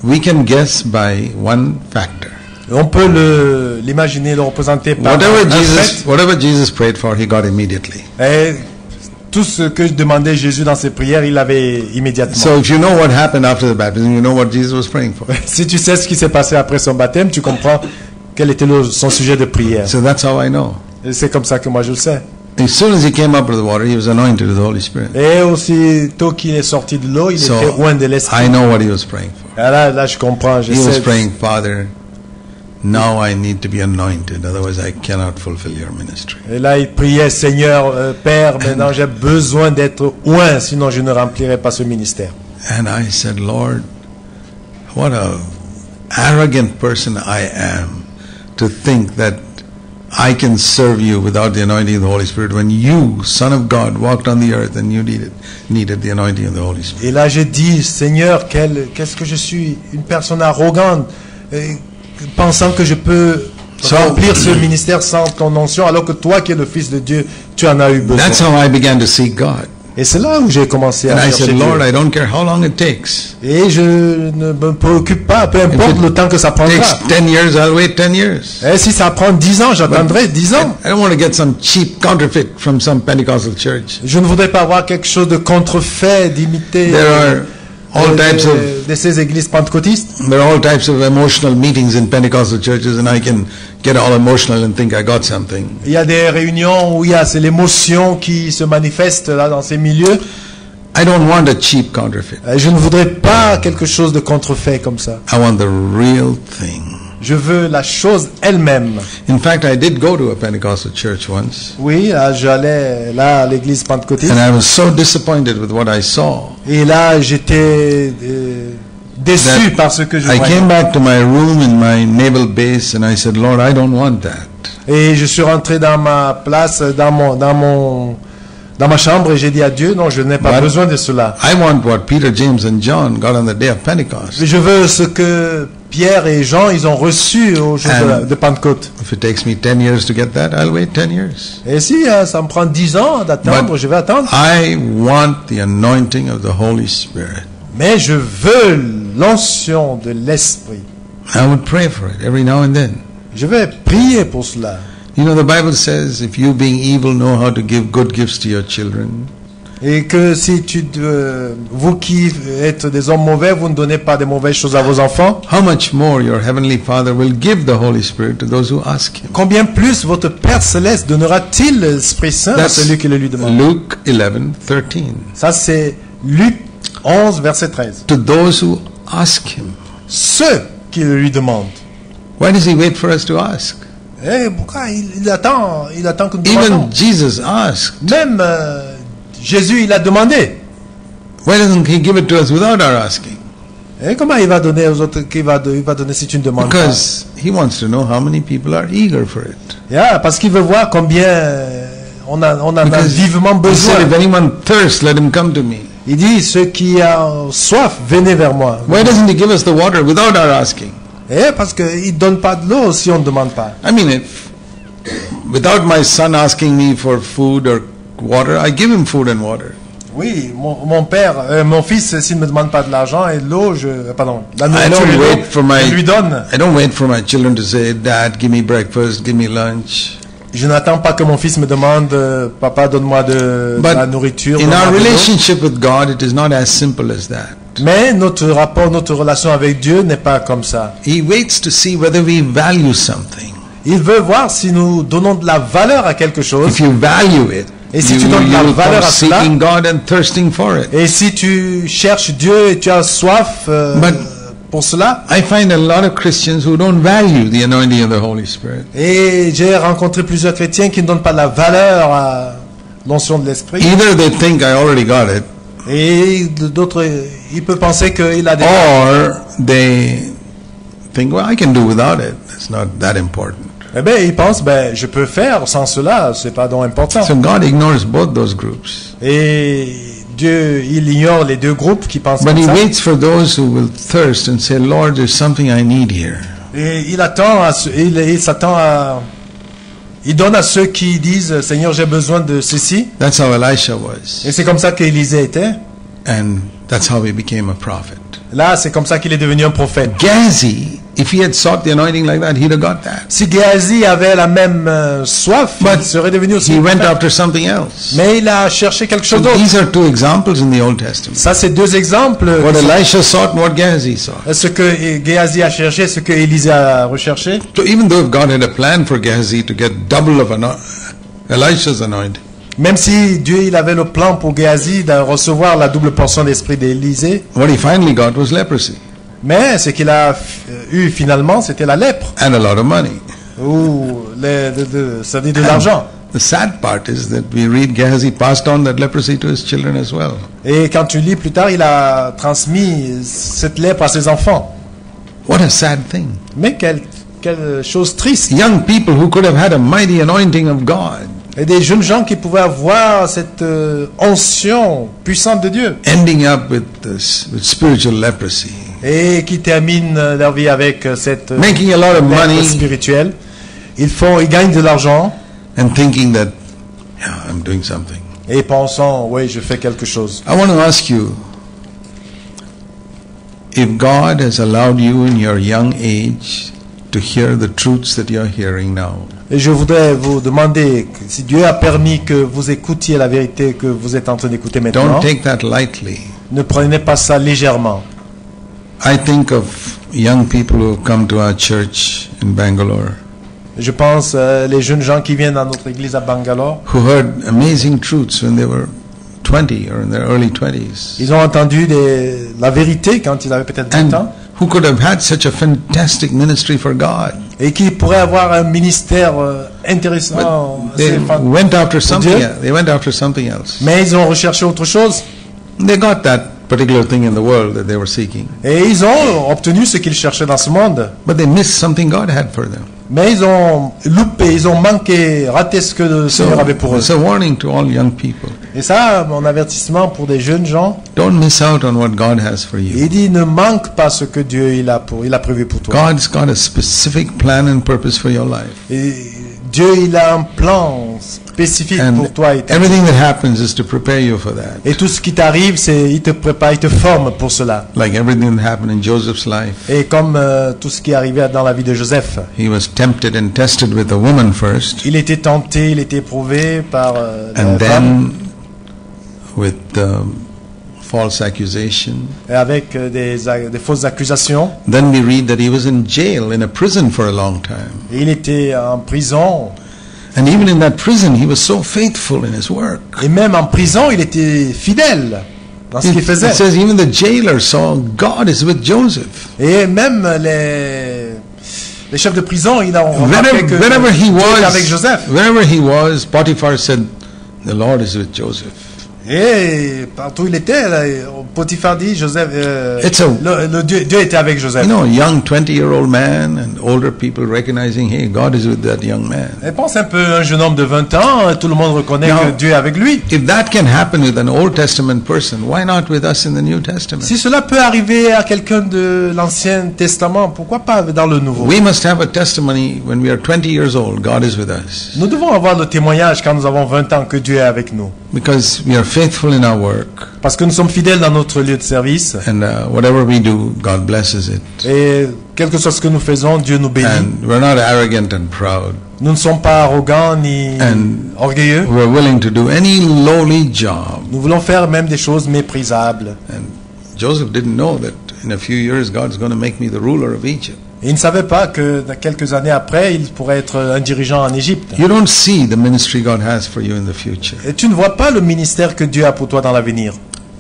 We can guess by one factor. On peut l'imaginer, le représenter par un fait. Whatever Jesus prayed for, he got immediately. Et tout ce que demandait Jésus dans ses prières, il l'avait immédiatement. So if you know what happened after the baptism, you know what Jesus was praying for. Si tu sais ce qui s'est passé après son baptême, tu comprends quel était son sujet de prière. So that's how I know. Et c'est comme ça que moi je le sais. As soon as he came up with the water, he was anointed with the Holy Spirit. Et aussitôt qu'il est sorti de l'eau, il So était oint de l'esprit. I know what he was praying for. Et là, je comprends. Je He was sais. praying, Father, now I need to be anointed, otherwise I cannot fulfill your ministry. Et là, il priait, Seigneur, Père, maintenant j'ai besoin d'être oint, sinon je ne remplirai pas ce ministère. And I said, Lord, what a arrogant person I am to think that I can serve you without the anointing of the Holy Spirit when you, Son of God, walked on the earth and you needed the anointing of the Holy Spirit. Et là, j'ai dit, Seigneur, qu'est-ce que je suis, une personne arrogante, pensant que je peux remplir ce ministère sans ton onction, alors que toi qui es le Fils de Dieu, tu en as eu besoin. That's how I began to seek God. Et c'est là où j'ai commencé And à I chercher said, Dieu. Lord, I don't care how long it takes. Et je ne me préoccupe pas, peu importe le temps que ça It prendra. takes 10 years, I'll wait 10 years. Et si ça prend 10 ans, j'attendrai 10 ans. I don't want to get some cheap counterfeit from some Pentecostal church. Je ne voudrais pas avoir quelque chose de contrefait, d'imiter There are all types of de ces églises pentecôtistes. There are all types of emotional meetings in Pentecostal churches, and I can get all emotional and think I got something. Il y a des réunions où c'est l'émotion qui se manifeste là dans ces milieux. I don't want a cheap counterfeit. Je ne voudrais pas quelque chose de contrefait comme ça. I want the real thing. Je veux la chose elle-même. In fact, I did go to a Pentecostal church once, Oui, j'allais là à l'église pentecôtiste. and I was so disappointed with what I saw. Et là, j'étais déçu par ce que je I voyais. came back to my room in my naval base, and I said, Lord, I don't want that. Et je suis rentré dans ma place, dans ma chambre, et j'ai dit à Dieu, non, je n'ai pas But besoin de cela. I want what Peter, James, and John got on the day of Pentecost. Je veux ce que Pierre et Jean, ils ont reçu au jour de Pentecôte. If it takes me 10 years to get that, I'll wait 10 years. Et si ça me prend 10 ans d'attendre, But je vais attendre. I want the anointing of the Holy Spirit. Mais je veux l'onction de l'Esprit. I would pray for it every now and then. Je vais prier pour cela. You know, the Bible says, if you being evil know how to give good gifts to your children, Et que si vous qui êtes des hommes mauvais, vous ne donnez pas de mauvaises choses à vos enfants, how much more your heavenly Father will give the Holy Spirit to those who ask Him. combien plus votre Père Céleste donnera-t-il l'Esprit Saint à That's celui qui le lui demande? Luke 11:13. Ça, c'est Luc 11, verset 13. To those who ask Him. Ceux qui le lui demandent. Why does He wait for us to ask? Et pourquoi il attend que nous demandons? Even Jesus asked. Même Jésus, il a demandé. Why doesn't He give it to us without our asking? Et comment il va donner aux autres? Il va donner si tu ne demandes pas? Because He wants to know how many people are eager for it. Yeah, parce qu'il veut voir combien on en a vivement He said, besoin. if anyone thirsts, let him come to me. Il dit, ceux qui ont soif, venez vers moi. Why doesn't He give us the water without our asking? Et parce qu'il ne donne pas de l'eau si on ne demande pas. I mean, if without my son asking me for food or water, I give him food and water. Oui, mon fils, s'il ne me demande pas de l'argent et de l'eau, la I nourriture don't et wait l'eau, for je lui donne. I don't wait for my children to say, Dad, give me breakfast, give me lunch. Je n'attends pas que mon fils me demande, papa, donne-moi de la nourriture. In donne-moi our de l'eau. relationship with God, it is not as simple as that. Mais notre rapport, notre relation avec Dieu n'est pas comme ça. He waits to see whether we value something. Il veut voir si nous donnons de la valeur à quelque chose. If you value it, Et si you, tu donnes de la you will valeur come à cela, seeking God and thirsting for it. et si tu cherches Dieu et tu as soif pour cela, I find a lot of Christians who don't value the anointing of the Holy Spirit. et j'ai rencontré plusieurs chrétiens qui ne donnent pas de la valeur à l'onction de l'Esprit, Either they think I already got it, et d'autres, il peut penser qu'il a des... or they think, well, I can do without it. It's not that important. Eh bien, ils pensent, je peux faire sans cela, c'est pas donc important. So God ignores both those groups. Et Dieu, il ignore les deux groupes qui pensent But comme He ça. waits for those who will thirst and say, Lord, there's something I need here. Et il attend, il s'attend à... Il donne à ceux qui disent, Seigneur, j'ai besoin de ceci. That's how Elisha was. Et c'est comme ça qu'Élisée était. And that's how he became a prophet. Là, c'est comme ça qu'il est devenu un prophète. Gehazi, if he had sought the anointing like that, he'd have got that. Si Géhazi avait la même soif, But il serait devenu aussi he went prophète. after something else. Mais il a cherché quelque So chose d'autre. these are two examples in the Old Testament. Ça, c'est deux exemples. What Elisha sought and what Gehazi sought. Ce que Géhazi a cherché, ce que Élisée a recherché. So even though God had a plan for Gehazi to get double of Elisha's anointing, Même si Dieu il avait le plan pour Géhazi de recevoir la double portion d'esprit d'Élisée, what he finally got was leprosy mais ce qu'il a eu finalement, c'était la lèpre. and a lot of money. Ou ça dit de l'argent. The sad part is that we read Gehazi passed on that leprosy to his children as well. Et quand tu lis plus tard, il a transmis cette lèpre à ses enfants. What a sad thing. Mais quelle chose triste. Young people who could have had a mighty anointing of God Et des jeunes gens qui pouvaient avoir cette onction puissante de Dieu. ending up with spiritual leprosy, Et qui terminent leur vie avec cette making a lot of lèpre money spirituelle. Ils gagnent de l'argent and thinking that, yeah, I'm doing something. et pensant, oui, je fais quelque chose. I want to ask you, if God has allowed you in your young age to hear the truths that you're hearing now, Et je voudrais vous demander, si Dieu a permis que vous écoutiez la vérité que vous êtes en train d'écouter maintenant, don't take that lightly. ne prenez pas ça légèrement. I think of young people who have come to our church in Bangalore Je pense les jeunes gens qui viennent à notre église à Bangalore, who heard amazing truths when they were 20 or in their early 20s, ils ont entendu la vérité quand ils avaient peut-être 20 and ans, who could have had such a fantastic ministry for God. et qui pourraient avoir un ministère intéressant. They assez fan- went after something Dieu. else. They went after something else. Mais ils ont recherché autre chose. They got that particular thing in the world that they were seeking, Et ils ont obtenu ce qu'ils cherchaient dans ce monde. but they missed something God had for them. Mais ils ont loupé, ils ont manqué, raté ce que le Seigneur avait pour eux. It's a warning to all young people. Et ça, mon avertissement pour des jeunes gens, Don't miss out on what God has for you. il dit ne manque pas ce que Dieu il a prévu pour toi. God's got a specific plan and purpose for your life. Et Dieu il a un plan spécifique And pour toi. everything that happens is to prepare you for that. Et tout ce qui t'arrive, c'est il te prépare, il te forme pour cela. Like everything that happened in Joseph's life. Et comme tout ce qui arrivait dans la vie de Joseph, He was tempted and tested with a woman first, il était tenté, il était éprouvé par la and femme, then with false accusation. et avec des fausses accusations. Then we read that he was in jail, in a prison for a long time. Et il était en prison. And even in that prison, he was so faithful in his work. Et même en prison, il était fidèle dans ce qu'il It faisait. says even the jailer saw God is with Joseph. Et même les chefs de prison, ils ont remarqué que Wherever he Dieu était avec Joseph. was, Potiphar said, "The Lord is with Joseph." Et partout où il était, là, Potiphar dit, Joseph, It's a- Dieu était avec Joseph. You know, a young 20-year-old man and older people recognizing, hey, God is with that young man. Et pense un peu un jeune homme de 20 ans, tout le monde reconnaît Now- que Dieu est avec lui. If that can happen with an Old Testament person, why not with us in the New Testament? Si cela peut arriver à quelqu'un de l'Ancien Testament, pourquoi pas dans le Nouveau? We must have a testimony when we are 20 years old, God is with us. Nous devons avoir le témoignage quand nous avons 20 ans que Dieu est avec nous. Because we are faithful in our work, Parce que nous sommes fidèles dans notre lieu de service. and whatever we do, God blesses it. Et quel que soit ce que nous faisons, Dieu nous bénit. And we're not arrogant and proud. Nous ne sommes pas arrogants ni And- orgueilleux. We're willing to do any lowly job. Nous voulons faire même des choses méprisables. And Joseph didn't know that in a few years God's going to make me the ruler of Egypt. Et il ne savait pas que dans quelques années après, il pourrait être un dirigeant en Égypte. You don't see the ministry God has for you in the future. Et tu ne vois pas le ministère que Dieu a pour toi dans l'avenir.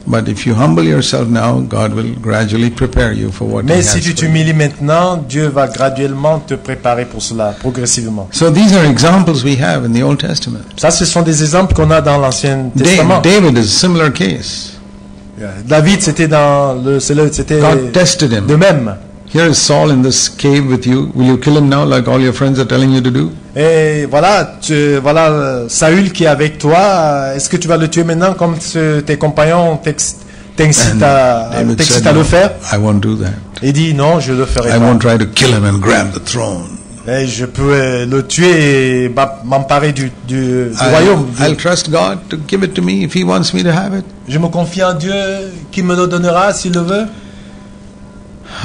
But if you humble yourself now, God will gradually prepare you for what He Mais has si tu for you. t'humilies maintenant, Dieu va graduellement te préparer pour cela, progressivement. So these are examples we have in the Old Testament. Ça, ce sont des exemples qu'on a dans l'Ancien Testament. David is a similar case. David, c'était c'était God tested de him. même. Here is Saul in this cave with you. Will you kill him now like all your friends are telling you to do? Et voilà, Saül qui est avec toi, est-ce que tu vas le tuer maintenant comme tes compagnons t'incitent And à David said, le "No, faire? I won't do that. Il dit non, je le ferai I pas. won't try to kill him and grab the throne. Et je peux le tuer et m'emparer du royaume. I'll trust God to give it to me if He wants me to have it. Je me confie en Dieu qui me le donnera s'il le veut.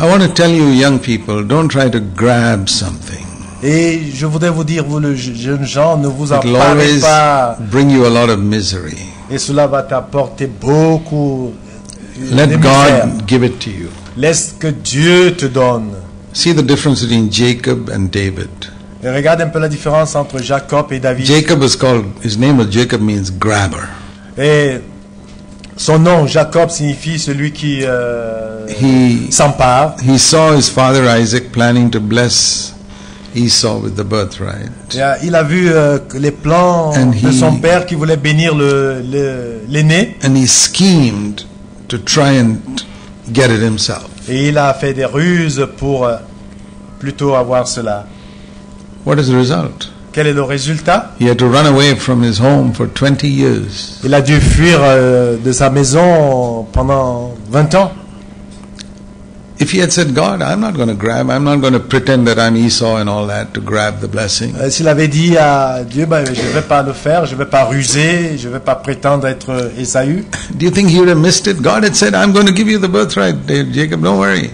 I want to tell you, young people, don't try to grab something. Et je voudrais vous dire, vous les jeunes gens, ne vous It will emparez always pas. bring you a lot of misery. Et cela va t'apporter beaucoup de Let misère. God give it to you. Laisse que Dieu te donne. See the difference between Jacob and David. Et regarde un peu la différence entre Jacob et David. Jacob was called, his name was Jacob, means grabber. Et son nom, Jacob, signifie celui qui He s'empare. he saw his father Isaac planning to bless Esau with the birthright. Et, il a vu les plans And de he- son père qui voulait bénir l'aîné. And he schemed to try and get it himself. Et il a fait des ruses pour plutôt avoir cela. What is the result? Quel est le résultat? He had to run away from his home for 20 years. Il a dû fuir de sa maison pendant 20 ans. If he had said, God, I'm not going to grab, I'm not going to pretend that I'm Esau and all that to grab the blessing. S'il avait dit à Dieu, ben, je ne vais pas le faire, je ne vais pas ruser, je ne vais pas prétendre être Ésaü. Do you think he would have missed it? God had said, I'm going to give you the birthright, Jacob, don't worry.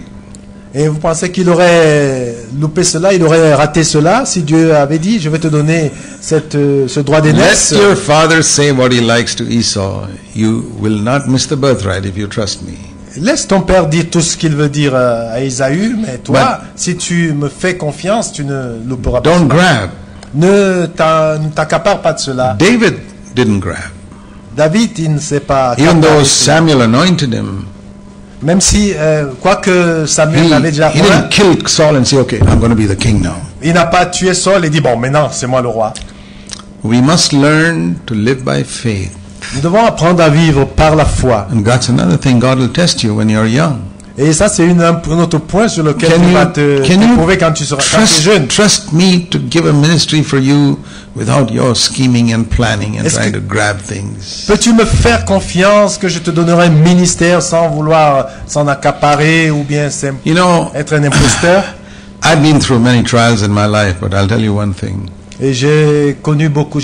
Et vous pensez qu'il aurait loupé cela, il aurait raté cela si Dieu avait dit, je vais te donner ce droit d'aînesse. Let your father say what he likes to Esau. You will not miss the birthright if you trust me. Laisse ton père dire tout ce qu'il veut dire à Ésaü, mais toi, si tu me fais confiance, tu ne louperas pas. Don't cela. grab. Ne t'accapare pas de cela. David didn't grab. David, il ne s'est pas Even accaparé though de cela. Samuel anointed him, Même si, quoique Samuel l'avait déjà he oint, didn't kill Saul and say, okay, I'm going to be the king now. il n'a pas tué Saul et dit, bon, maintenant, c'est moi le roi. We must learn to live by faith. Nous devons apprendre à vivre par la foi. And that's another thing, God will test you when you're young. Et ça, c'est un autre point sur lequel Can tu you- vas can you t'éprouver quand tu seras quand tu es jeune. Trust me to give a ministry for you without your scheming and planning and Est-ce trying que- to grab things. Peux-tu me faire confiance que je te donnerai un ministère sans vouloir s'en accaparer ou bien You know, être un imposteur? I've been through many trials in my life, but I'll tell you one thing. Et j'ai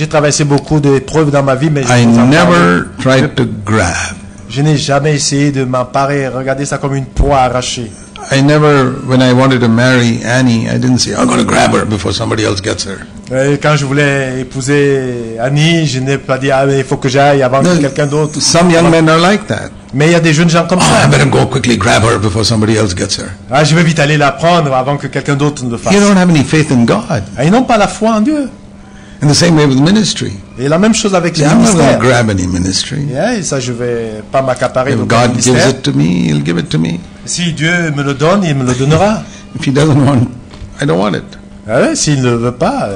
traversé beaucoup d'épreuves dans ma vie, mais I je vous en parle. never tried to grab. Je n'ai jamais essayé de m'emparer, regarder ça comme une proie arrachée. I never, when I wanted to marry Annie, I didn't say, I'm going to grab her before somebody else gets her. Et quand je voulais épouser Annie, je n'ai pas dit, ah, mais il faut que j'aille avant que quelqu'un d'autre. Some young men are like that. Mais il y a des jeunes gens comme Oh, I ça. better go quickly grab her before somebody else gets her. Ah, je vais vite aller la prendre avant que quelqu'un d'autre ne le fasse. You don't have any faith in God. Ah, ils n'ont pas la foi en Dieu. In the same way with ministry. Et la même chose avec les I'm not going to ministères. grab any ministry. Et ça, je vais pas m'accaparer de If mon God gives ministère. it to me, He'll give it to me. Si Dieu me le donne, il me le donnera. If He doesn't want, I don't want it. Ah ouais, s'il ne le veut pas,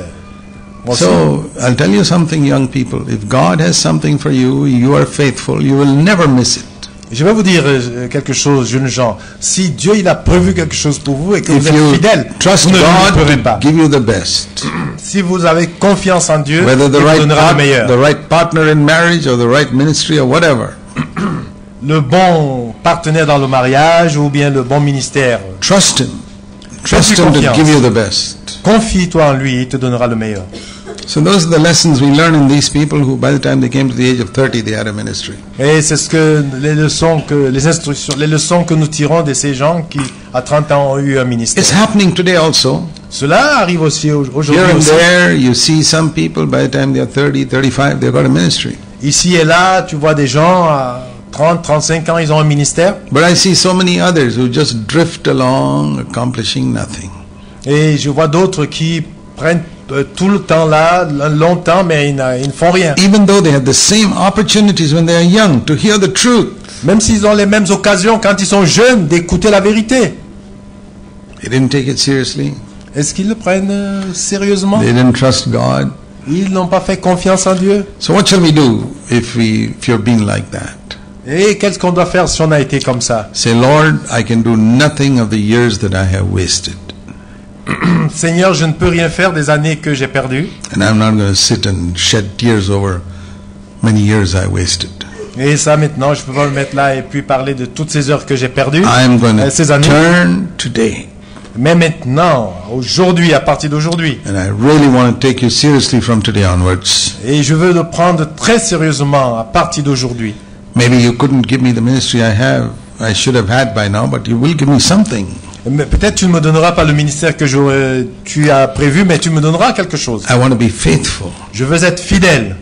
moi aussi. So I'll tell you something, young people. If God has something for you, you are faithful. You will never miss it. Je vais vous dire quelque chose, jeunes gens. Si Dieu il a prévu quelque chose pour vous et que If vous êtes you fidèles, trust vous ne le louperez God pas. to give you the best, Si vous avez confiance en Dieu, whether il the vous right, donnera le meilleur. the right partner in marriage or the right ministry or whatever, Le bon partenaire dans le mariage ou bien le bon ministère. trust Him. Trust Fais-lui Him to confiance. give you the best. Confie-toi en lui, il te donnera le meilleur. So those are the lessons we learn in these people who, by the time they came to the age of 30, they had a ministry. Et c'est ce que les leçons que nous tirons de ces gens qui à 30 ans ont eu un ministère. It's happening today also. Cela arrive aussi aujourd'hui. Here and aussi. there, you see some people, by the time they are 30, 35, they've got a ministry. Ici et là, tu vois des gens à 30, 35 ans, ils ont un ministère. But I see so many others who just drift along, accomplishing nothing. Et je vois d'autres qui prennent tout le temps là, longtemps, mais ils ne font rien. Even though they had the same opportunities when they are young to hear the truth, Même s'ils ont les mêmes occasions quand ils sont jeunes d'écouter la vérité. they didn't take it seriously. Est-ce qu'ils le prennent sérieusement? They didn't trust God. Ils n'ont pas fait confiance en Dieu. So what shall we do if you're being like that? Et qu'est-ce qu'on doit faire si on a été comme ça? Say, Lord, I can do nothing of the years that I have wasted. Seigneur, je ne peux rien faire des années que j'ai perdues. And I'm not going to sit and shed tears over many years I wasted. Et ça maintenant, je peux pas me mettre là et puis parler de toutes ces heures que j'ai perdues, I am going to ces années. turn today. Mais maintenant, aujourd'hui, à partir d'aujourd'hui, And I really want to take you seriously from today onwards. et je veux le prendre très sérieusement à partir d'aujourd'hui. Maybe you couldn't give me the ministry I should have had by now, but you will give me something. Mais peut-être tu ne me donneras pas le ministère que tu as prévu, mais tu me donneras quelque chose. I want to be faithful. Je veux être fidèle.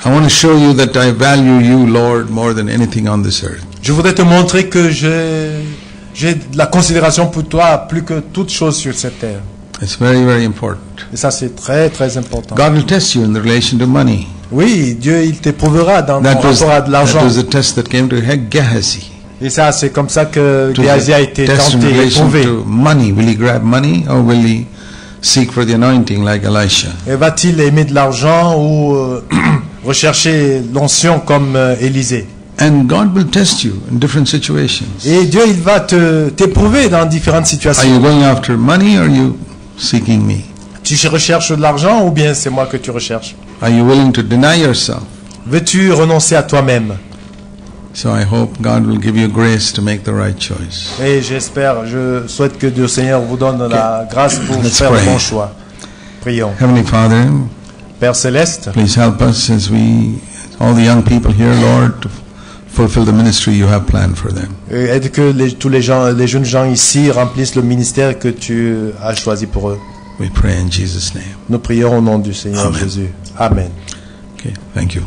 I want to show you that I value you, Lord, more than anything on this earth. Je voudrais te montrer que j'ai de la considération pour toi plus que toute chose sur cette terre. It's very, very important. Et ça, c'est très, très important. God will test you in relation to money. Oui, Dieu, il t'éprouvera dans ton rapport à de l'argent. That was the test that came to Gehazi. Et ça, c'est comme ça que It was Géhazi a a été test in tenté, relation éprouvé. to money. Will he grab money or will he seek for the anointing like Elisha? Et va-t-il aimer de l'argent ou rechercher l'onction comme Élisée? And God will test you in different situations. Et Dieu, il va t'éprouver dans différentes Are situations. you going after money or are you seeking me? Tu recherches de l'argent ou bien c'est moi que tu recherches? Are you willing to deny yourself? Veux-tu renoncer à toi-même? So I hope God will give you grace to make the right choice. Et j'espère, je souhaite que Dieu Seigneur vous donne la grâce pour Let's faire le pray. bon choix. Prions. Heavenly Father, Père Céleste, please help us as all the young people here, Lord, to fulfill the ministry you have planned for them. aide que tous les jeunes gens ici remplissent le ministère que tu as choisi pour eux. We pray in Jesus' name. Nous prions au nom du Seigneur Amen. Jésus. Amen. Okay, thank you.